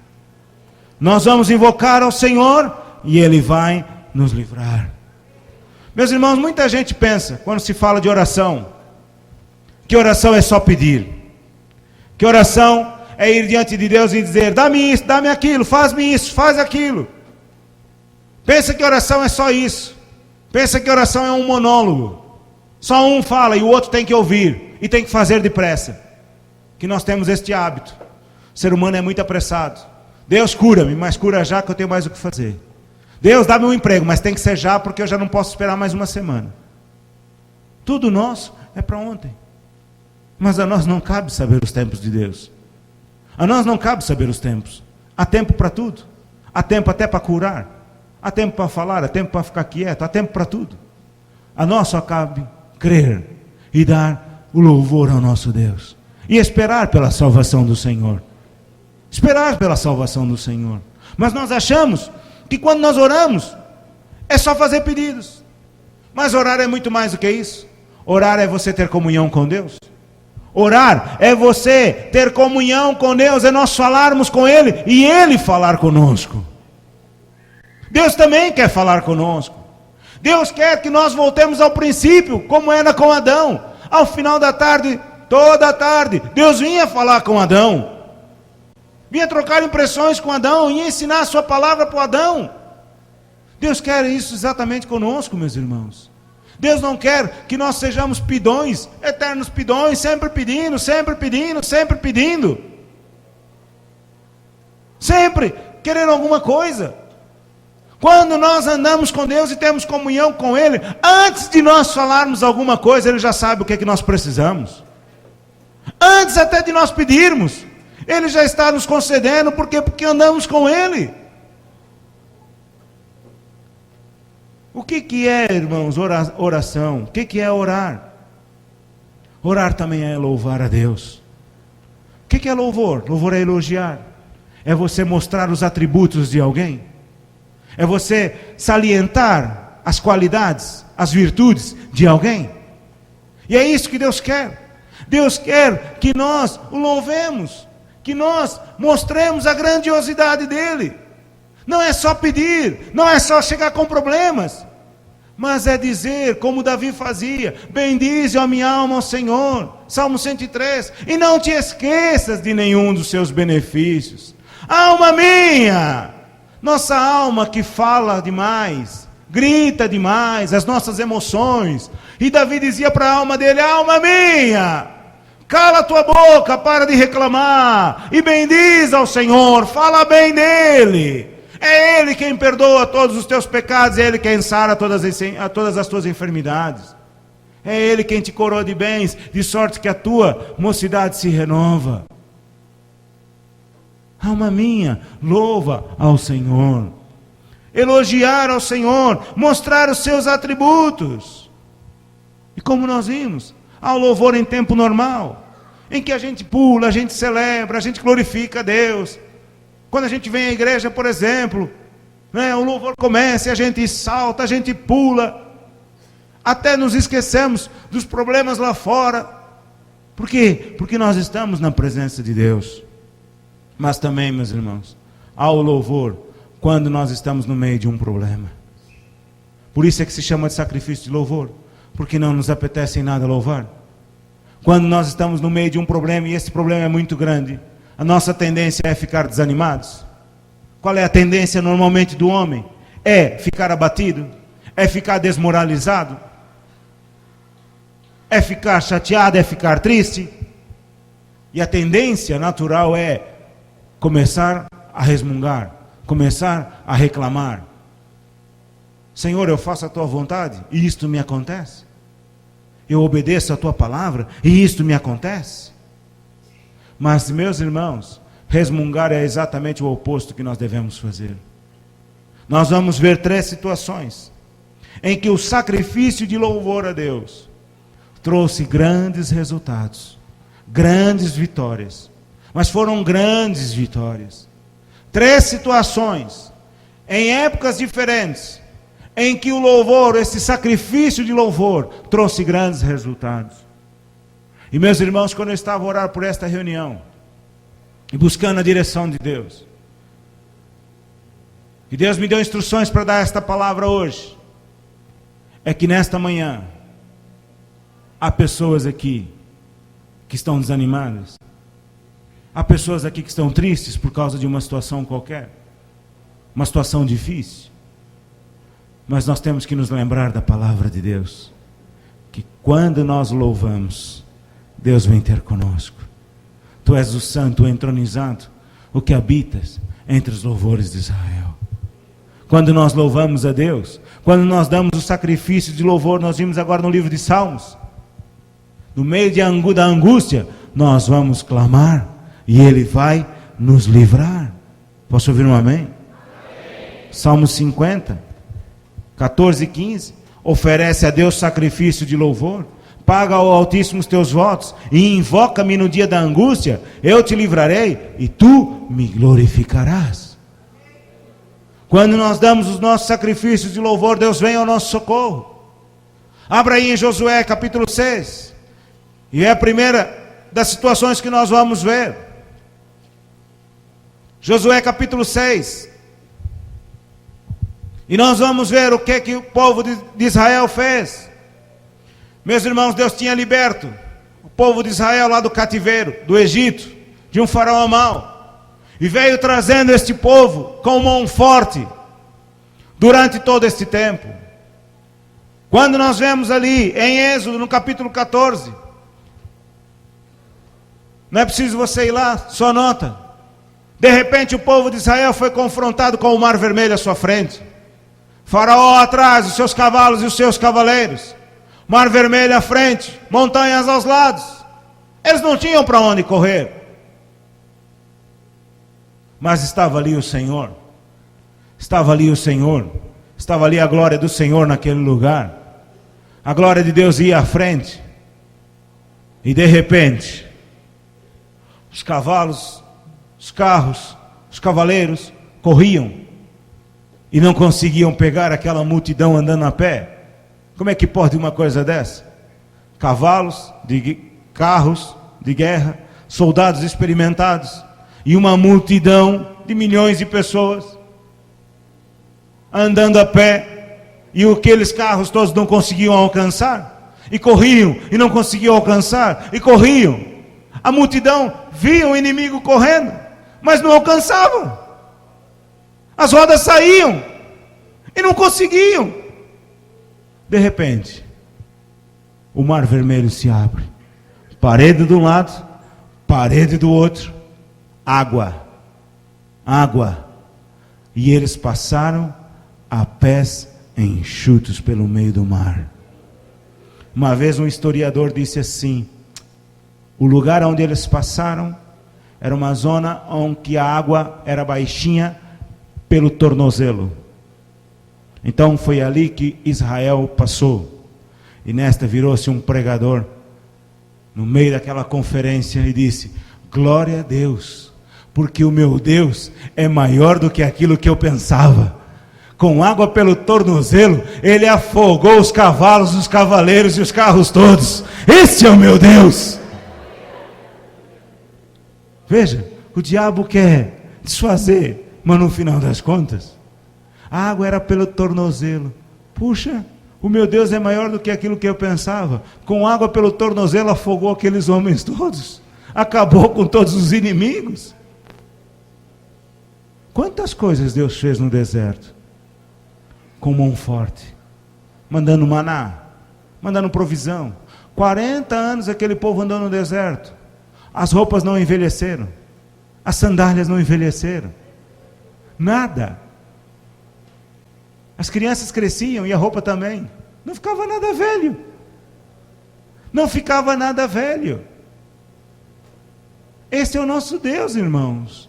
A: Nós vamos invocar ao Senhor e Ele vai nos livrar. Meus irmãos, muita gente pensa, quando se fala de oração, que oração é só pedir. Que oração é ir diante de Deus e dizer, dá-me isso, dá-me aquilo, faz-me isso, faz aquilo. Pensa que oração é só isso. Pensa que oração é um monólogo. Só um fala e o outro tem que ouvir. E tem que fazer depressa. Que nós temos este hábito. O ser humano é muito apressado. Deus cura-me, mas cura já que eu tenho mais o que fazer. Deus dá-me um emprego, mas tem que ser já porque eu já não posso esperar mais uma semana. Tudo nosso é para ontem. Mas a nós não cabe saber os tempos de Deus. A nós não cabe saber os tempos. Há tempo para tudo. Há tempo até para curar. Há tempo para falar, há tempo para ficar quieto, há tempo para tudo. A nós só cabe crer e dar o louvor ao nosso Deus. E esperar pela salvação do Senhor. Esperar pela salvação do Senhor. Mas nós achamos que quando nós oramos, é só fazer pedidos. Mas orar é muito mais do que isso. Orar é você ter comunhão com Deus. Orar é você ter comunhão com Deus, é nós falarmos com Ele e Ele falar conosco. Deus também quer falar conosco. Deus quer que nós voltemos ao princípio, como era com Adão. Ao final da tarde, toda a tarde, Deus vinha falar com Adão. Vinha trocar impressões com Adão, ia ensinar a sua palavra para Adão. Deus quer isso exatamente conosco, meus irmãos. Deus não quer que nós sejamos pidões, eternos pidões, sempre pedindo, sempre pedindo, sempre pedindo. Sempre querendo alguma coisa. Quando nós andamos com Deus e temos comunhão com Ele, antes de nós falarmos alguma coisa, Ele já sabe o que é que nós precisamos. Antes até de nós pedirmos, Ele já está nos concedendo, por quê? Porque andamos com Ele. O que é, irmãos, oração? O que é orar? Orar também é louvar a Deus. O que é louvor? Louvor é elogiar. É você mostrar os atributos de alguém. É você salientar as qualidades, as virtudes de alguém. E é isso que Deus quer. Deus quer que nós o louvemos, que nós mostremos a grandiosidade dEle. Não é só pedir, não é só chegar com problemas, mas é dizer, como Davi fazia, bendize a minha alma ao Senhor, Salmo 103, e não te esqueças de nenhum dos seus benefícios. Alma minha, nossa alma que fala demais, grita demais, as nossas emoções, e Davi dizia para a alma dele, alma minha, cala a tua boca, para de reclamar, e bendiz ao Senhor, fala bem dEle. É Ele quem perdoa todos os teus pecados, é Ele quem sara todas as tuas enfermidades. É Ele quem te coroa de bens, de sorte que a tua mocidade se renova. Alma minha, louva ao Senhor. Elogiar ao Senhor, mostrar os seus atributos. E como nós vimos, há o louvor em tempo normal, em que a gente pula, a gente celebra, a gente glorifica a Deus. Quando a gente vem à igreja, por exemplo, o louvor começa e a gente salta, a gente pula, até nos esquecemos dos problemas lá fora. Por quê? Porque nós estamos na presença de Deus. Mas também, meus irmãos, há o louvor quando nós estamos no meio de um problema. Por isso é que se chama de sacrifício de louvor, porque não nos apetece em nada louvar. Quando nós estamos no meio de um problema e esse problema é muito grande, a nossa tendência é ficar desanimados. Qual é a tendência normalmente do homem? É ficar abatido, é ficar desmoralizado, é ficar chateado, é ficar triste. E a tendência natural é começar a resmungar, começar a reclamar. Senhor, eu faço a tua vontade e isto me acontece. Eu obedeço a tua palavra e isto me acontece. Mas, meus irmãos, resmungar é exatamente o oposto que nós devemos fazer. Nós vamos ver 3 situações em que o sacrifício de louvor a Deus trouxe grandes resultados, grandes vitórias. Mas foram grandes vitórias. 3 situações, em épocas diferentes, em que o louvor, esse sacrifício de louvor, trouxe grandes resultados. E meus irmãos, quando eu estava a orar por esta reunião, e buscando a direção de Deus, e Deus me deu instruções para dar esta palavra hoje, é que nesta manhã, há pessoas aqui que estão desanimadas, há pessoas aqui que estão tristes por causa de uma situação qualquer, uma situação difícil, mas nós temos que nos lembrar da palavra de Deus, que quando nós louvamos, Deus vem ter conosco. Tu és o santo, o entronizado, o que habitas entre os louvores de Israel. Quando nós louvamos a Deus, quando nós damos o sacrifício de louvor, nós vimos agora no livro de Salmos, no meio da angústia, nós vamos clamar, e Ele vai nos livrar. Posso ouvir um amém? Salmo 50, 14 e 15, oferece a Deus sacrifício de louvor, paga ao Altíssimo os teus votos, e invoca-me no dia da angústia, eu te livrarei, e tu me glorificarás. Quando nós damos os nossos sacrifícios de louvor, Deus vem ao nosso socorro. Abra aí em Josué capítulo 6, e é a primeira das situações que nós vamos ver. Josué capítulo 6, e nós vamos ver o que o povo de Israel fez. Meus irmãos, Deus tinha liberto o povo de Israel lá do cativeiro, do Egito, de um faraó mau, e veio trazendo este povo com mão forte, durante todo este tempo. Quando nós vemos ali, em Êxodo, no capítulo 14, não é preciso você ir lá, só nota, de repente o povo de Israel foi confrontado com o Mar Vermelho à sua frente, faraó atrás, os seus cavalos e os seus cavaleiros, Mar Vermelho à frente, montanhas aos lados. Eles não tinham para onde correr, mas estava ali o Senhor, estava ali o Senhor, estava ali a glória do Senhor naquele lugar. A glória de Deus ia à frente, e de repente os cavalos, os carros, os cavaleiros corriam e não conseguiam pegar aquela multidão andando a pé. Como é que pode uma coisa dessa? Cavalos, carros de guerra, soldados experimentados, e uma multidão de milhões de pessoas andando a pé, e aqueles carros todos não conseguiam alcançar, e corriam, e não conseguiam alcançar, e corriam. A multidão via o inimigo correndo, mas não alcançava. As rodas saíam, e não conseguiam. De repente, o Mar Vermelho se abre, parede de um lado, parede do outro, água, e eles passaram a pés enxutos pelo meio do mar. Uma vez um historiador disse assim: o lugar onde eles passaram era uma zona onde a água era baixinha pelo tornozelo. Então foi ali que Israel passou. E nesta virou-se um pregador no meio daquela conferência e disse: glória a Deus, porque o meu Deus é maior do que aquilo que eu pensava. Com água pelo tornozelo, Ele afogou os cavalos, os cavaleiros e os carros todos. Este é o meu Deus. Veja, o diabo quer desfazer, mas no final das contas, a água era pelo tornozelo. Puxa, o meu Deus é maior do que aquilo que eu pensava. Com água pelo tornozelo afogou aqueles homens todos, acabou com todos os inimigos. Quantas coisas Deus fez no deserto? Com mão forte, mandando maná, mandando provisão. 40 anos aquele povo andou no deserto. As roupas não envelheceram, as sandálias não envelheceram, nada. As crianças cresciam e a roupa também. Não ficava nada velho. Não ficava nada velho. Esse é o nosso Deus, irmãos.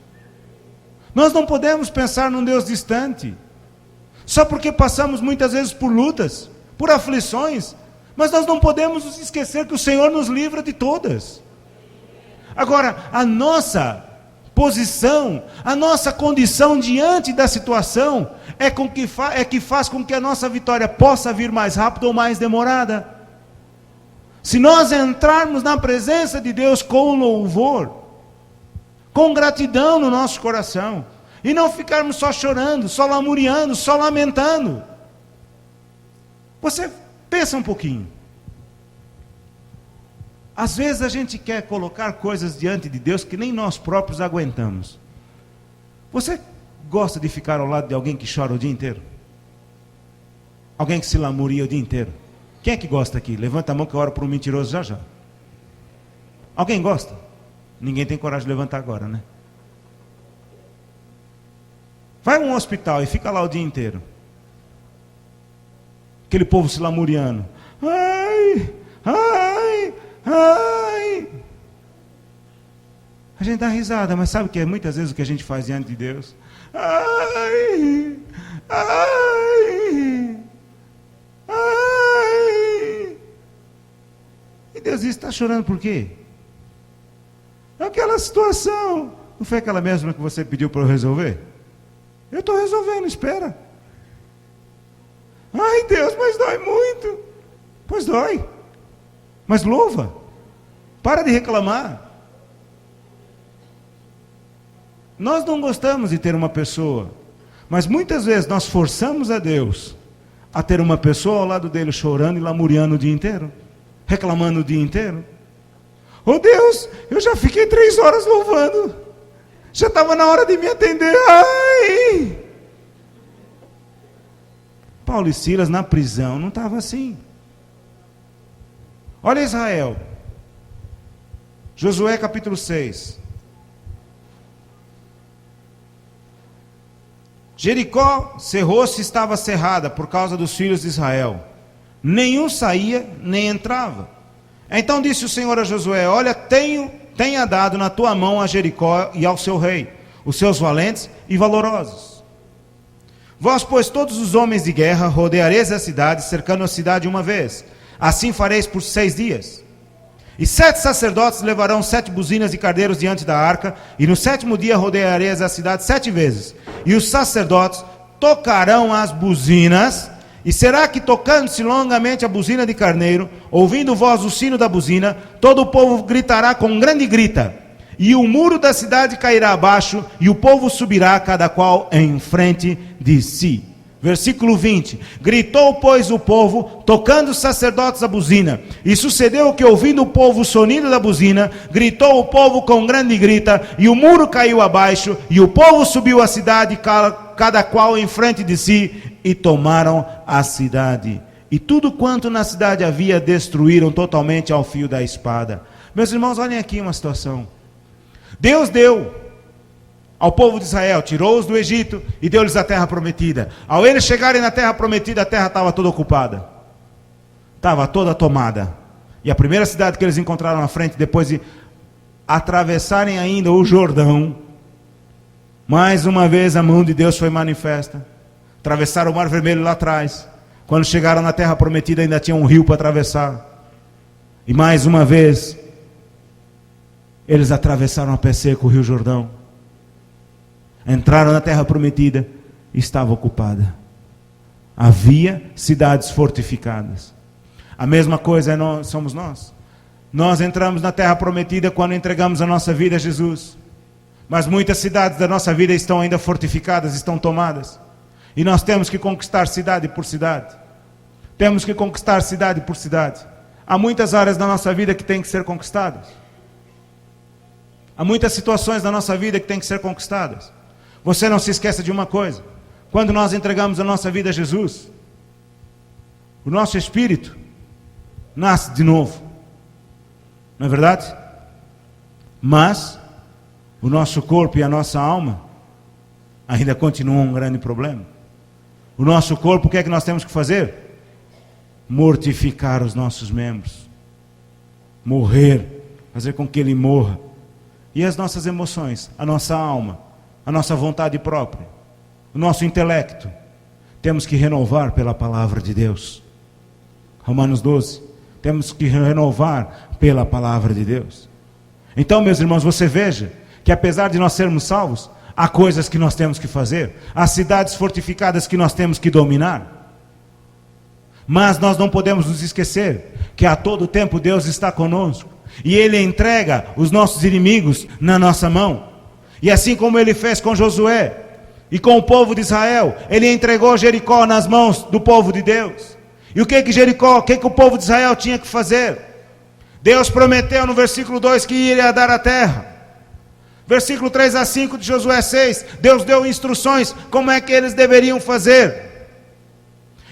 A: Nós não podemos pensar num Deus distante, só porque passamos muitas vezes por lutas, por aflições, mas nós não podemos nos esquecer que o Senhor nos livra de todas. Agora, a nossa posição, a nossa condição diante da situação que faz com que a nossa vitória possa vir mais rápido ou mais demorada. Se nós entrarmos na presença de Deus com louvor, com gratidão no nosso coração, e não ficarmos só chorando, só lamuriando, só lamentando. Você pensa um pouquinho. Às vezes a gente quer colocar coisas diante de Deus que nem nós próprios aguentamos. Você gosta de ficar ao lado de alguém que chora o dia inteiro? Alguém que se lamuria o dia inteiro? Quem é que gosta aqui? Levanta a mão que eu oro por um mentiroso já já. Alguém gosta? Ninguém tem coragem de levantar agora, né? Vai a um hospital e fica lá o dia inteiro. Aquele povo se lamuriando. Ai, ai, ai. A gente dá risada, mas sabe que é muitas vezes o que a gente faz diante de Deus? Ai, ai, ai. E Deus diz, está chorando por quê? Aquela situação. Não foi aquela mesma que você pediu para eu resolver? Eu estou resolvendo, espera. Ai Deus, mas dói muito. Pois dói. Mas louva. Para de reclamar. Nós não gostamos de ter uma pessoa, mas muitas vezes nós forçamos a Deus a ter uma pessoa ao lado dele chorando e lamuriando o dia inteiro, reclamando o dia inteiro. Oh Deus, eu já fiquei 3 horas louvando, já estava na hora de me atender. Ai! Paulo e Silas na prisão não estava assim. Olha Israel, Josué capítulo 6. Jericó cerrou-se, estava cerrada por causa dos filhos de Israel. Nenhum saía, nem entrava. Então disse o Senhor a Josué: olha, tenha dado na tua mão a Jericó e ao seu rei, os seus valentes e valorosos. Vós, pois, todos os homens de guerra, rodeareis a cidade, cercando a cidade uma vez. Assim fareis por 6 dias. E 7 sacerdotes levarão 7 buzinas de cardeiros diante da arca, e no 7º dia rodeareis a cidade 7 vezes. E os sacerdotes tocarão as buzinas, e será que tocando-se longamente a buzina de carneiro, ouvindo vós o sino da buzina, todo o povo gritará com grande grita, e o muro da cidade cairá abaixo, e o povo subirá, cada qual em frente de si. Versículo 20, gritou pois o povo, tocando os sacerdotes a buzina, e sucedeu que ouvindo o povo o sonido da buzina, gritou o povo com grande grita, e o muro caiu abaixo, e o povo subiu a cidade, cada qual em frente de si, e tomaram a cidade. E tudo quanto na cidade havia, destruíram totalmente ao fio da espada. Meus irmãos, olhem aqui uma situação. Deus deu ao povo de Israel, tirou-os do Egito e deu-lhes a terra prometida. Ao eles chegarem na terra prometida, a terra estava toda ocupada, estava toda tomada. E a primeira cidade que eles encontraram na frente, depois de atravessarem ainda o Jordão, mais uma vez a mão de Deus foi manifesta. Atravessaram o Mar Vermelho lá atrás. Quando chegaram na terra prometida, ainda tinha um rio para atravessar. E mais uma vez eles atravessaram a pé seco o Rio Jordão. Entraram na terra prometida, estava ocupada. Havia cidades fortificadas. A mesma coisa somos nós. Nós entramos na terra prometida quando entregamos a nossa vida a Jesus. Mas muitas cidades da nossa vida estão ainda fortificadas, estão tomadas. E nós temos que conquistar cidade por cidade. Temos que conquistar cidade por cidade. Há muitas áreas da nossa vida que têm que ser conquistadas. Há muitas situações da nossa vida que têm que ser conquistadas. Você não se esqueça de uma coisa: quando nós entregamos a nossa vida a Jesus, o nosso espírito nasce de novo, não é verdade? Mas o nosso corpo e a nossa alma ainda continuam um grande problema. O nosso corpo, o que é que nós temos que fazer? Mortificar os nossos membros, morrer, fazer com que ele morra. E as nossas emoções, a nossa alma, a nossa vontade própria, o nosso intelecto, temos que renovar pela palavra de Deus. Romanos 12, temos que renovar pela palavra de Deus. Então, meus irmãos, você veja que apesar de nós sermos salvos, há coisas que nós temos que fazer, há cidades fortificadas que nós temos que dominar. Mas nós não podemos nos esquecer que a todo tempo Deus está conosco. E Ele entrega os nossos inimigos na nossa mão. E assim como Ele fez com Josué e com o povo de Israel, Ele entregou Jericó nas mãos do povo de Deus. E o que o povo de Israel tinha que fazer? Deus prometeu no versículo 2 que iria dar a terra. Versículo 3 a 5 de Josué 6, Deus deu instruções como é que eles deveriam fazer.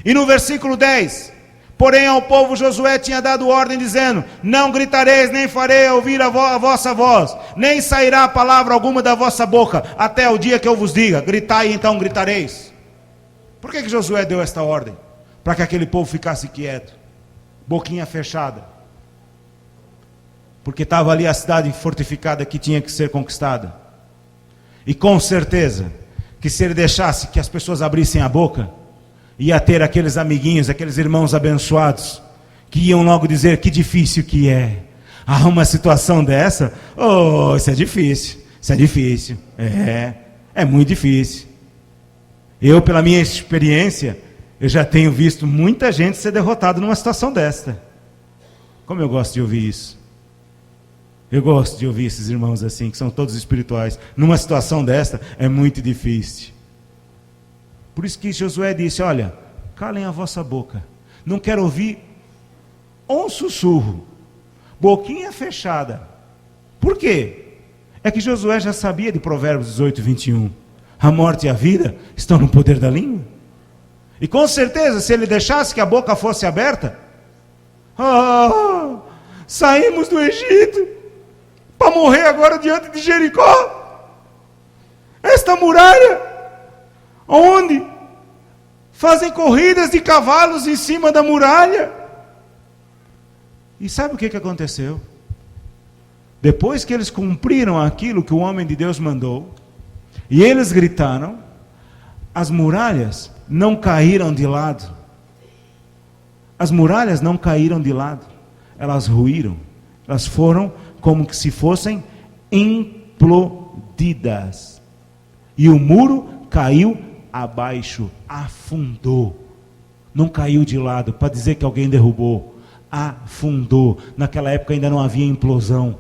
A: E no versículo 10, porém ao povo Josué tinha dado ordem dizendo: não gritareis, nem farei ouvir a vossa voz, nem sairá palavra alguma da vossa boca, até o dia que eu vos diga, gritai e então gritareis. Por que Josué deu esta ordem? Para que aquele povo ficasse quieto, boquinha fechada. Porque estava ali a cidade fortificada que tinha que ser conquistada. E com certeza, que se ele deixasse que as pessoas abrissem a boca, ia ter aqueles amiguinhos, aqueles irmãos abençoados, que iam logo dizer: que difícil que é. Ah, uma situação dessa? Oh, isso é difícil, é muito difícil. Eu, pela minha experiência, eu já tenho visto muita gente ser derrotada numa situação desta. Como eu gosto de ouvir isso. Eu gosto de ouvir esses irmãos assim, que são todos espirituais. Numa situação desta, é muito difícil. Por isso que Josué disse: olha, calem a vossa boca. Não quero ouvir um sussurro. Boquinha fechada. Por quê? É que Josué já sabia de Provérbios 18, 21. A morte e a vida estão no poder da língua. E com certeza, se ele deixasse que a boca fosse aberta, saímos do Egito para morrer agora diante de Jericó. Esta muralha, onde fazem corridas de cavalos em cima da muralha. E sabe o que aconteceu? Depois que eles cumpriram aquilo que o homem de Deus mandou, e eles gritaram, as muralhas não caíram de lado. As muralhas não caíram de lado. Elas ruíram. Elas foram como que se fossem implodidas. E o muro caiu abaixo, afundou. Não caiu de lado para dizer que alguém derrubou. Afundou. Naquela época ainda não havia implosão.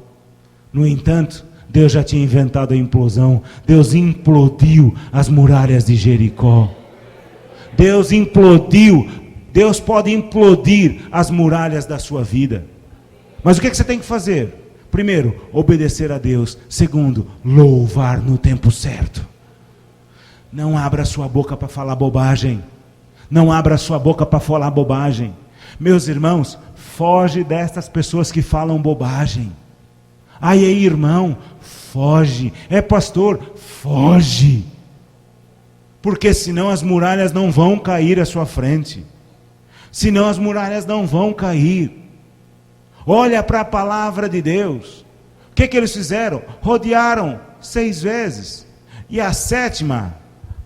A: No entanto, Deus já tinha inventado a implosão. Deus implodiu as muralhas de Jericó. Deus implodiu. Deus pode implodir as muralhas da sua vida. Mas o que você tem que fazer? Primeiro, obedecer a Deus. Segundo, louvar no tempo certo. Não abra sua boca para falar bobagem. Não abra sua boca para falar bobagem. Meus irmãos, foge destas pessoas que falam bobagem. Ai, irmão, foge. É pastor, foge. Porque senão as muralhas não vão cair à sua frente. Senão as muralhas não vão cair. Olha para a palavra de Deus. O que eles fizeram? Rodearam 6 vezes. E a 7ª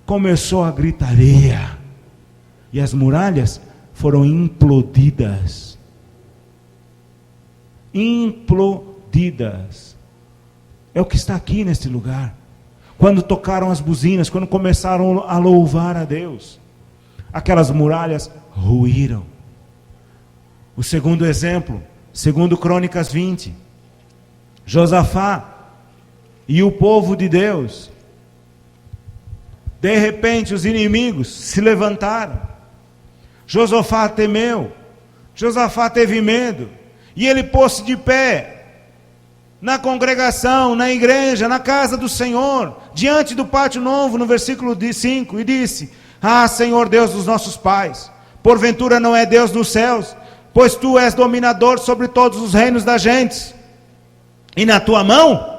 A: começou a gritaria. E as muralhas foram implodidas. Implodidas. É o que está aqui neste lugar. Quando tocaram as buzinas, quando começaram a louvar a Deus, aquelas muralhas ruíram. O segundo exemplo, segundo Crônicas 20, Josafá e o povo de Deus, de repente os inimigos se levantaram. Josafá temeu, Josafá teve medo, e ele pôs-se de pé, na congregação, na igreja, na casa do Senhor, diante do pátio novo, no versículo 5, e disse: ah, Senhor Deus dos nossos pais, porventura não é Deus dos céus, pois tu és dominador sobre todos os reinos das gentes, e na tua mão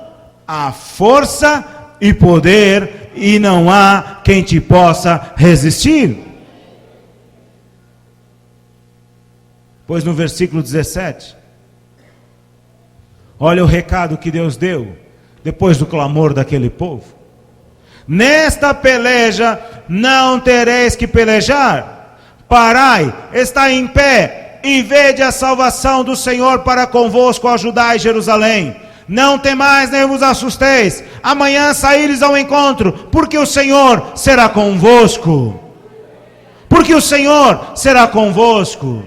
A: há força e poder, e não há quem te possa resistir. Pois no versículo 17, olha o recado que Deus deu, depois do clamor daquele povo: nesta peleja não tereis que pelejar, parai, está em pé, e vede a salvação do Senhor para convosco, ajudai Jerusalém. Não temais nem vos assusteis, amanhã saíres ao encontro, porque o Senhor será convosco. Por porque o Senhor será convosco.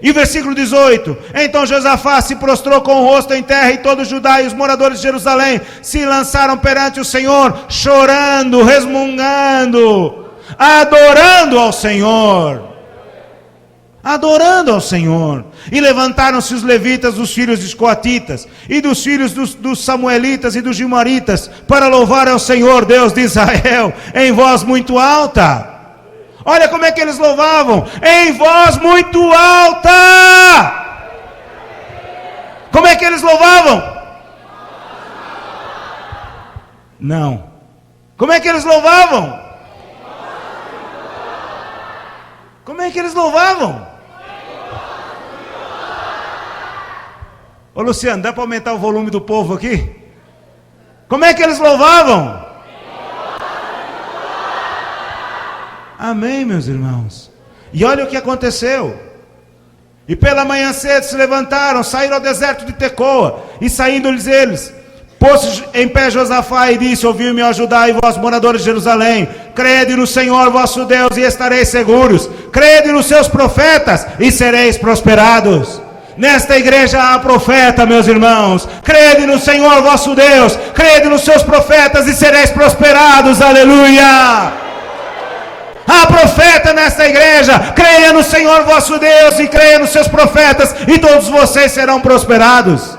A: E versículo 18: então Josafá se prostrou com o rosto em terra, e todo Judá e os moradores de Jerusalém se lançaram perante o Senhor, chorando, resmungando, adorando ao Senhor. Adorando ao Senhor. E levantaram-se os levitas dos filhos dos coatitas, e dos filhos dos samuelitas e dos gimaritas, para louvar ao Senhor, Deus de Israel, em voz muito alta. Olha como é que eles louvavam: em voz muito alta. Como é que eles louvavam? Não. Como é que eles louvavam? Como é que eles louvavam? Ô Luciano, dá para aumentar o volume do povo aqui? Como é que eles louvavam? Amém, meus irmãos. E olha o que aconteceu. E pela manhã cedo se levantaram, saíram ao deserto de Tecoa, e saindo-lhes eles, pôs em pé Josafá e disse: ouvi-me, ó Judá, e vós moradores de Jerusalém, crede no Senhor vosso Deus e estareis seguros, crede nos seus profetas e sereis prosperados. Nesta igreja há profeta, meus irmãos. Crede no Senhor vosso Deus, crede nos seus profetas e sereis prosperados. Aleluia! Há profeta nesta igreja. Creia no Senhor vosso Deus e creia nos seus profetas, e todos vocês serão prosperados.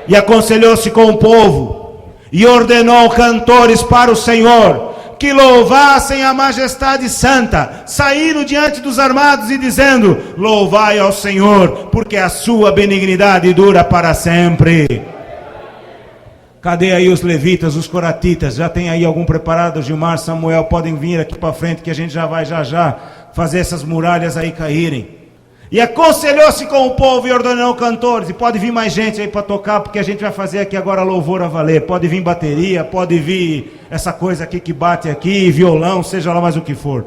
A: E aconselhou-se com o povo e ordenou cantores para o Senhor, que louvassem a majestade santa, saindo diante dos armados e dizendo: louvai ao Senhor, porque a sua benignidade dura para sempre. Cadê aí os levitas, os coratitas? Já tem aí algum preparado? Gilmar, Samuel, podem vir aqui para frente, que a gente já vai já fazer essas muralhas aí caírem. E aconselhou-se com o povo e ordenou cantores. E pode vir mais gente aí para tocar, porque a gente vai fazer aqui agora louvor a valer. Pode vir bateria, pode vir essa coisa aqui que bate aqui, violão, seja lá mais o que for.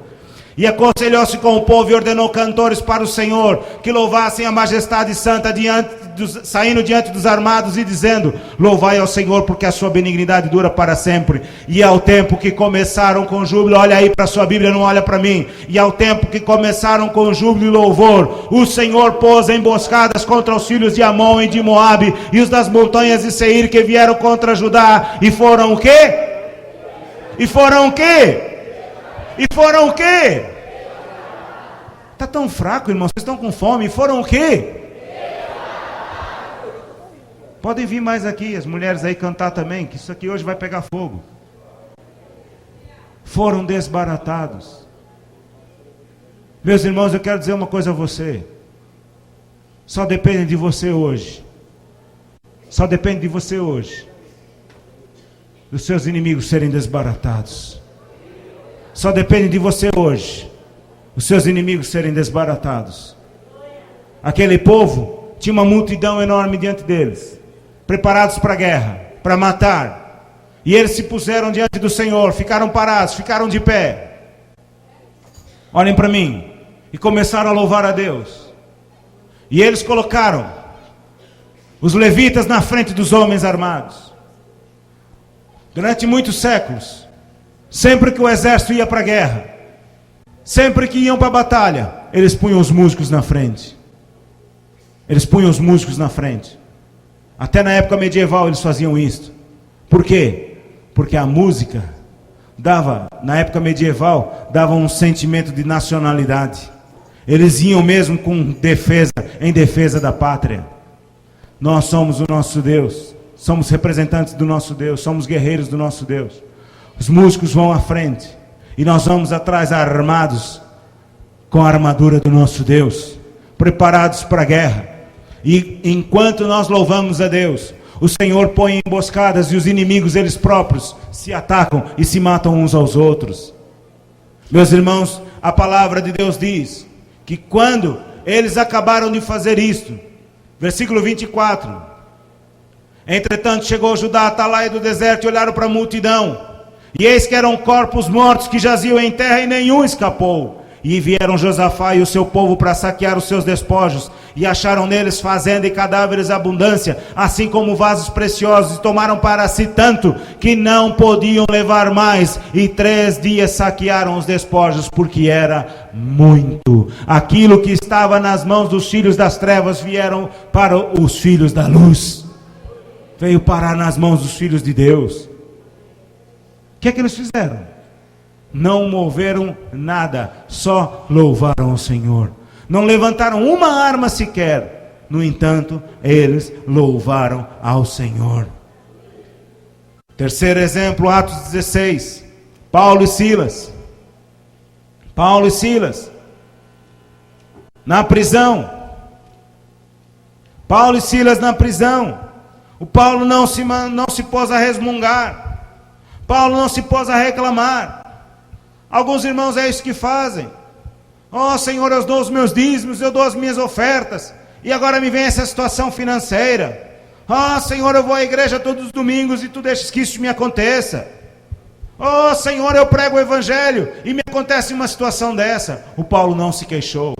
A: E aconselhou-se com o povo e ordenou cantores para o Senhor, que louvassem a majestade santa, saindo diante dos armados e dizendo: louvai ao Senhor, porque a sua benignidade dura para sempre. E ao tempo que começaram com júbilo, olha aí para a sua Bíblia, não olha para mim. E ao tempo que começaram com júbilo e louvor, o Senhor pôs emboscadas contra os filhos de Amon e de Moabe, e os das montanhas de Seir, que vieram contra Judá, e foram o quê? E foram o quê? E foram o quê? Está tão fraco, irmãos, vocês estão com fome. E foram o quê? Podem vir mais aqui, as mulheres aí cantar também, que isso aqui hoje vai pegar fogo. Foram desbaratados. Meus irmãos, eu quero dizer uma coisa a você. Só depende de você hoje. Só depende de você hoje, dos seus inimigos serem desbaratados. Só depende de você hoje, os seus inimigos serem desbaratados. Aquele povo tinha uma multidão enorme diante deles, preparados para a guerra, para matar. E eles se puseram diante do Senhor, ficaram parados, ficaram de pé. Olhem para mim. E começaram a louvar a Deus. E eles colocaram os levitas na frente dos homens armados. Durante muitos séculos, sempre que o exército ia para a guerra, sempre que iam para a batalha, eles punham os músicos na frente. Eles punham os músicos na frente. Até na época medieval eles faziam isso. Por quê? Porque a música dava, na época medieval, dava um sentimento de nacionalidade. Eles iam mesmo em defesa da pátria. Nós somos o nosso Deus. Somos representantes do nosso Deus. Somos guerreiros do nosso Deus. Os músicos vão à frente e nós vamos atrás armados com a armadura do nosso Deus, preparados para a guerra. E enquanto nós louvamos a Deus, o Senhor põe emboscadas e os inimigos, eles próprios, se atacam e se matam uns aos outros. Meus irmãos, a palavra de Deus diz que quando eles acabaram de fazer isto, versículo 24: entretanto chegou Judá à atalaia do deserto e olharam para a multidão, e eis que eram corpos mortos que jaziam em terra, e nenhum escapou. E vieram Josafá e o seu povo para saquear os seus despojos, e acharam neles fazenda e cadáveres abundância, assim como vasos preciosos, e tomaram para si tanto, que não podiam levar mais, e 3 dias saquearam os despojos, porque era muito. Aquilo que estava nas mãos dos filhos das trevas, vieram para os filhos da luz, veio parar nas mãos dos filhos de Deus. O que é que eles fizeram? Não moveram nada, só louvaram o Senhor. Não levantaram uma arma sequer. No entanto, eles louvaram ao Senhor. Terceiro exemplo, Atos 16. Paulo e Silas. Paulo e Silas. Na prisão. Paulo e Silas na prisão. O Paulo não se pôs a resmungar. Paulo não se pôs a reclamar. Alguns irmãos é isso que fazem. Oh Senhor, eu dou os meus dízimos, eu dou as minhas ofertas, e agora me vem essa situação financeira. Oh Senhor, eu vou à igreja todos os domingos e tu deixas que isso me aconteça. Oh Senhor, eu prego o evangelho e me acontece uma situação dessa. O Paulo não se queixou.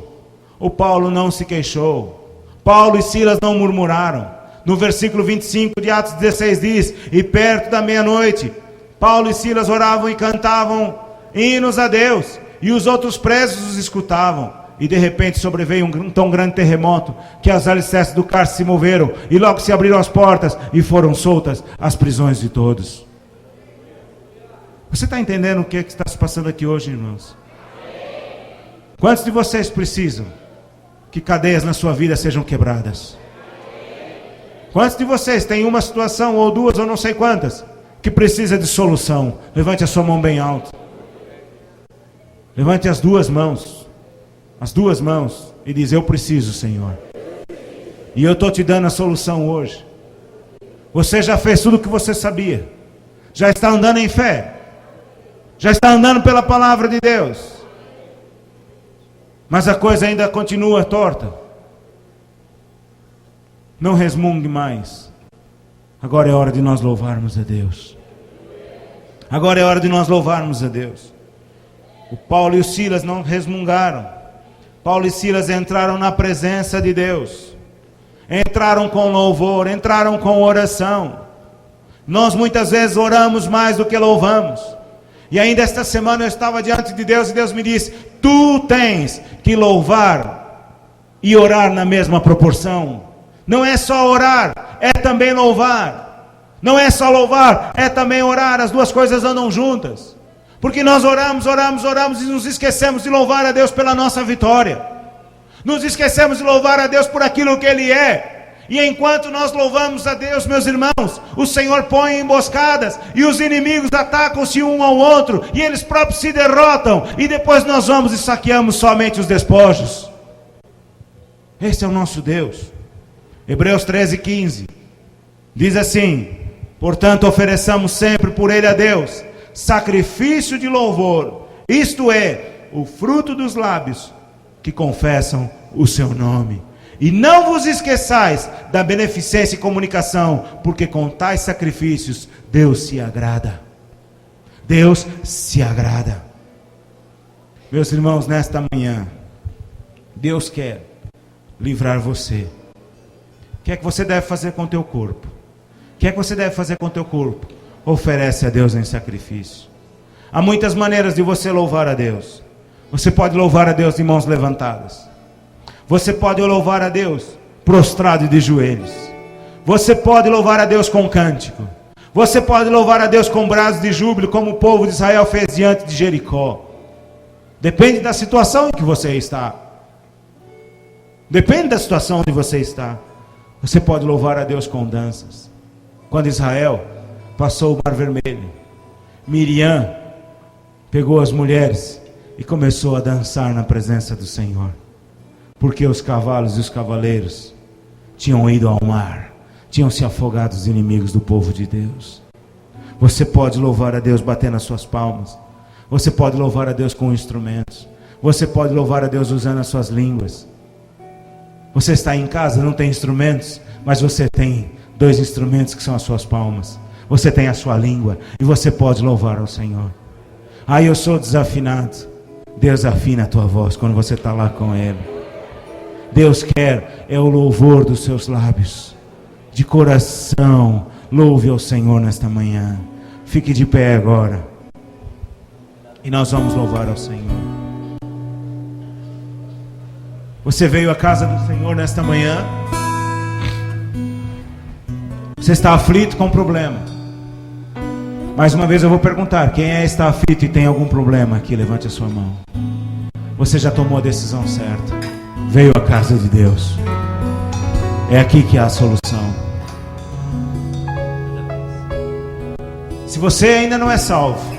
A: O Paulo não se queixou. Paulo e Silas não murmuraram. No versículo 25 de Atos 16 diz: e perto da meia-noite, Paulo e Silas oravam e cantavam hinos a Deus, e os outros presos os escutavam. E de repente sobreveio um tão grande terremoto, que as alicerces do cárcere se moveram, e logo se abriram as portas, e foram soltas as prisões de todos. Você está entendendo o que está se passando aqui hoje, irmãos? Quantos de vocês precisam que cadeias na sua vida sejam quebradas? Quantos de vocês têm uma situação, ou duas, ou não sei quantas, que precisa de solução? Levante a sua mão bem alto. Levante as duas mãos, e diz: eu preciso, Senhor, e eu estou te dando a solução hoje. Você já fez tudo o que você sabia, já está andando em fé, já está andando pela palavra de Deus, mas a coisa ainda continua torta. Não resmungue mais. Agora é hora de nós louvarmos a Deus. Agora é hora de nós louvarmos a Deus. O Paulo e o Silas não resmungaram. Paulo e Silas entraram na presença de Deus. Entraram com louvor, entraram com oração. Nós muitas vezes oramos mais do que louvamos. E ainda esta semana eu estava diante de Deus e Deus me disse: tu tens que louvar e orar na mesma proporção. Não é só orar, é também louvar. Não é só louvar, é também orar. As duas coisas andam juntas. Porque nós oramos e nos esquecemos de louvar a Deus pela nossa vitória. Nos esquecemos de louvar a Deus por aquilo que Ele é. E enquanto nós louvamos a Deus, meus irmãos, o Senhor põe emboscadas, e os inimigos atacam-se um ao outro, e eles próprios se derrotam, e depois nós vamos e saqueamos somente os despojos. Esse é o nosso Deus. Hebreus 13:15 diz assim: portanto ofereçamos sempre por Ele a Deus sacrifício de louvor, isto é, o fruto dos lábios que confessam o seu nome. E não vos esqueçais da beneficência e comunicação, porque com tais sacrifícios Deus se agrada. Deus se agrada. Meus irmãos, nesta manhã, Deus quer livrar você. O que é que você deve fazer com o teu corpo? O que é que você deve fazer com o teu corpo? Oferece a Deus em sacrifício. Há muitas maneiras de você louvar a Deus. Você pode louvar a Deus de mãos levantadas. Você pode louvar a Deus prostrado e de joelhos. Você pode louvar a Deus com cântico. Você pode louvar a Deus com brados de júbilo, como o povo de Israel fez diante de Jericó. Depende da situação em que você está. Depende da situação onde você está. Você pode louvar a Deus com danças. Quando Israel passou o Mar Vermelho, Miriam pegou as mulheres e começou a dançar na presença do Senhor, porque os cavalos e os cavaleiros tinham ido ao mar, tinham se afogado os inimigos do povo de Deus. Você pode louvar a Deus batendo as suas palmas. Você pode louvar a Deus com instrumentos. Você pode louvar a Deus usando as suas línguas. Você está em casa, não tem instrumentos, mas você tem 2 instrumentos que são as suas palmas. Você tem a sua língua e você pode louvar ao Senhor. Eu sou desafinado. Deus afina a tua voz quando você está lá com Ele. Deus quer é o louvor dos seus lábios. De coração, louve ao Senhor nesta manhã. Fique de pé agora. E nós vamos louvar ao Senhor. Você veio à casa do Senhor nesta manhã. Você está aflito com problema. Mais uma vez eu vou perguntar: quem está aflito e tem algum problema aqui? Levante a sua mão. Você já tomou a decisão certa. Veio à casa de Deus. É aqui que há a solução. Se você ainda não é salvo,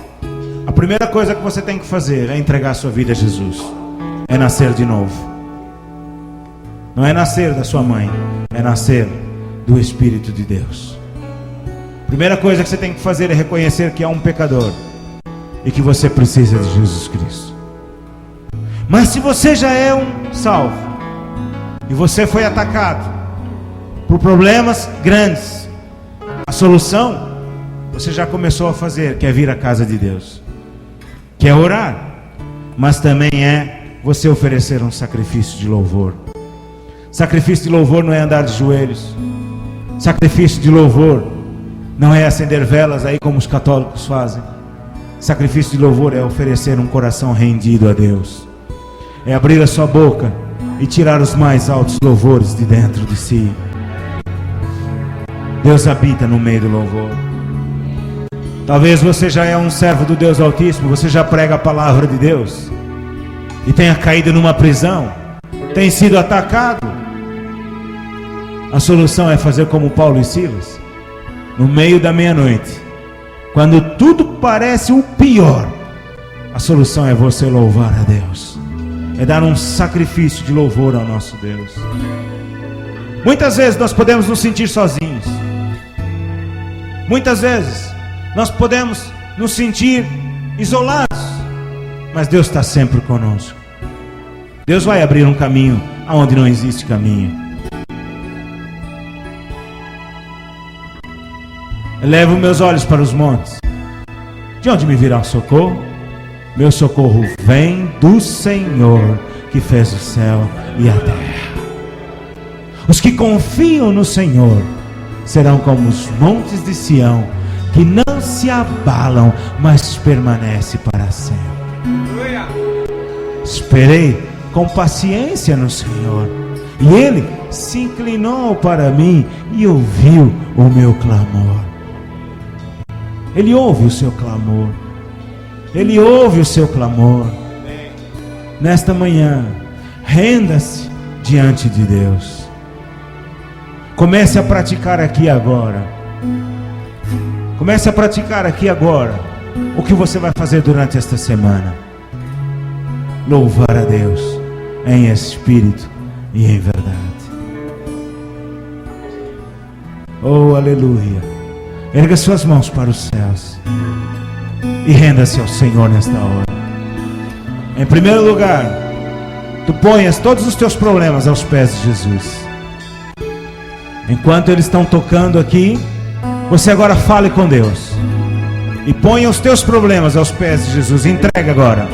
A: a primeira coisa que você tem que fazer é entregar a sua vida a Jesus. É nascer de novo. Não é nascer da sua mãe, é nascer do Espírito de Deus. Primeira coisa que você tem que fazer é reconhecer que é um pecador e que você precisa de Jesus Cristo. Mas se você já é um salvo e você foi atacado por problemas grandes, a solução você já começou a fazer, que é vir à casa de Deus, que é orar, mas também é você oferecer um sacrifício de louvor. Sacrifício de louvor não é andar de joelhos. Sacrifício de louvor não é acender velas aí como os católicos fazem. Sacrifício de louvor é oferecer um coração rendido a Deus. É abrir a sua boca e tirar os mais altos louvores de dentro de si. Deus habita no meio do louvor. Talvez você já é um servo do Deus Altíssimo, você já prega a palavra de Deus e tenha caído numa prisão, tem sido atacado. A solução é fazer como Paulo e Silas, no meio da meia-noite, quando tudo parece o pior. A solução é você louvar a Deus, é dar um sacrifício de louvor ao nosso Deus. Muitas vezes nós podemos nos sentir sozinhos. Muitas vezes nós podemos nos sentir isolados, mas Deus está sempre conosco. Deus vai abrir um caminho aonde não existe caminho. Elevo meus olhos para os montes. De onde me virá o socorro? Meu socorro vem do Senhor, que fez o céu e a terra. Os que confiam no Senhor serão como os montes de Sião, que não se abalam, mas permanece para sempre. Esperei com paciência no Senhor, e Ele se inclinou para mim e ouviu o meu clamor. Ele ouve o seu clamor. Ele ouve o seu clamor. Nesta manhã, renda-se diante de Deus. Comece a praticar aqui agora. Comece a praticar aqui agora o que você vai fazer durante esta semana. Louvar a Deus em espírito e em verdade. Oh, aleluia. Erga suas mãos para os céus e renda-se ao Senhor nesta hora. Em primeiro lugar, tu ponhas todos os teus problemas aos pés de Jesus. Enquanto eles estão tocando aqui, você agora fale com Deus e ponha os teus problemas aos pés de Jesus. Entrega agora.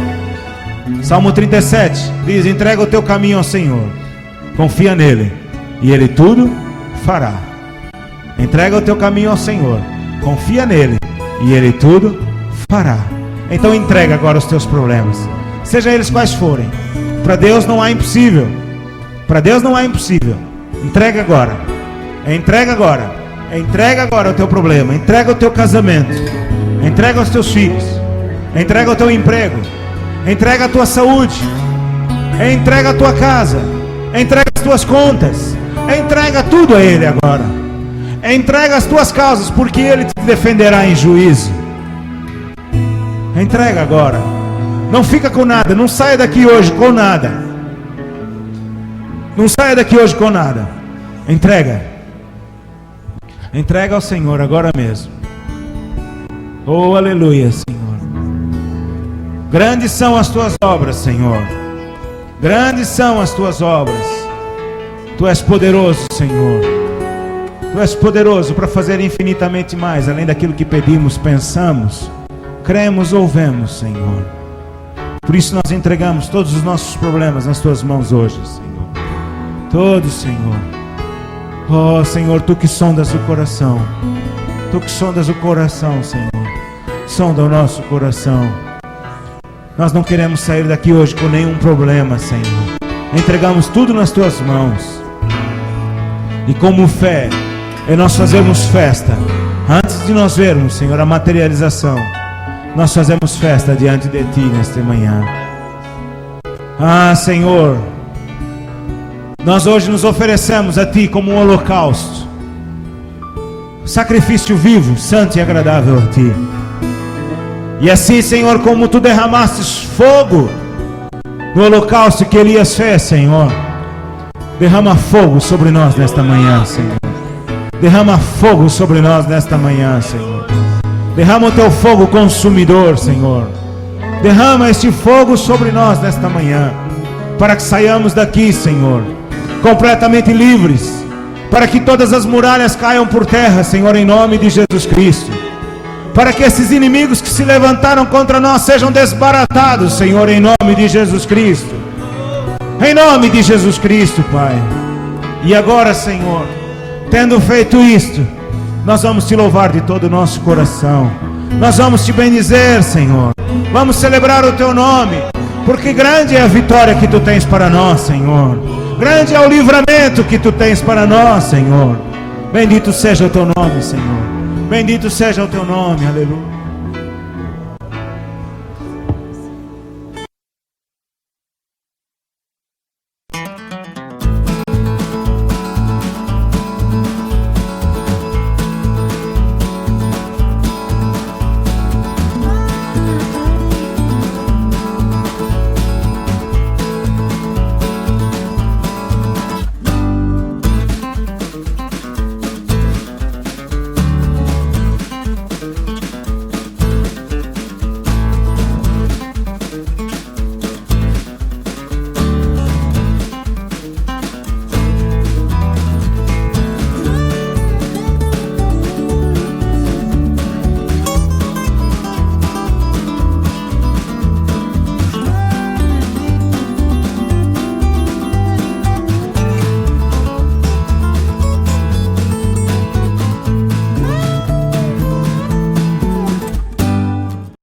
A: Salmo 37 diz: entrega o teu caminho ao Senhor, confia nele e Ele tudo fará. Entrega o teu caminho ao Senhor, confia nele e Ele tudo fará. Então entrega agora os teus problemas, seja eles quais forem. Para Deus não há impossível. Para Deus não há impossível. Entrega agora. Entrega agora. Entrega agora o teu problema. Entrega o teu casamento. Entrega os teus filhos. Entrega o teu emprego. Entrega a tua saúde. Entrega a tua casa. Entrega as tuas contas. Entrega tudo a Ele agora. Entrega as tuas causas, porque Ele te defenderá em juízo. Entrega agora. Não fica com nada. Não saia daqui hoje com nada. Não saia daqui hoje com nada. Entrega. Entrega ao Senhor agora mesmo. Oh, aleluia, Senhor. Grandes são as tuas obras, Senhor. Grandes são as tuas obras. Tu és poderoso, Senhor. Tu és poderoso para fazer infinitamente mais, além daquilo que pedimos, pensamos, cremos ou vemos, Senhor. Por isso nós entregamos todos os nossos problemas nas tuas mãos hoje, Senhor. Todos, Senhor. Oh, Senhor, tu que sondas o coração. Tu que sondas o coração, Senhor. Sonda o nosso coração. Nós não queremos sair daqui hoje com nenhum problema, Senhor. Entregamos tudo nas tuas mãos. E como fé, é nós fazermos festa. Antes de nós vermos, Senhor, a materialização, nós fazemos festa diante de Ti nesta manhã. Ah, Senhor, nós hoje nos oferecemos a Ti como um holocausto, sacrifício vivo, santo e agradável a Ti. E assim, Senhor, como Tu derramastes fogo no holocausto que Elias fez, Senhor, derrama fogo sobre nós nesta manhã, Senhor. Derrama fogo sobre nós nesta manhã, Senhor. Derrama o Teu fogo consumidor, Senhor. Derrama este fogo sobre nós nesta manhã, para que saiamos daqui, Senhor, completamente livres, para que todas as muralhas caiam por terra, Senhor, em nome de Jesus Cristo. Para que esses inimigos que se levantaram contra nós sejam desbaratados, Senhor, em nome de Jesus Cristo. Em nome de Jesus Cristo, Pai. E agora, Senhor, tendo feito isto, nós vamos Te louvar de todo o nosso coração. Nós vamos Te bendizer, Senhor. Vamos celebrar o Teu nome, porque grande é a vitória que Tu tens para nós, Senhor. Grande é o livramento que Tu tens para nós, Senhor. Bendito seja o Teu nome, Senhor. Bendito seja o Teu nome, aleluia.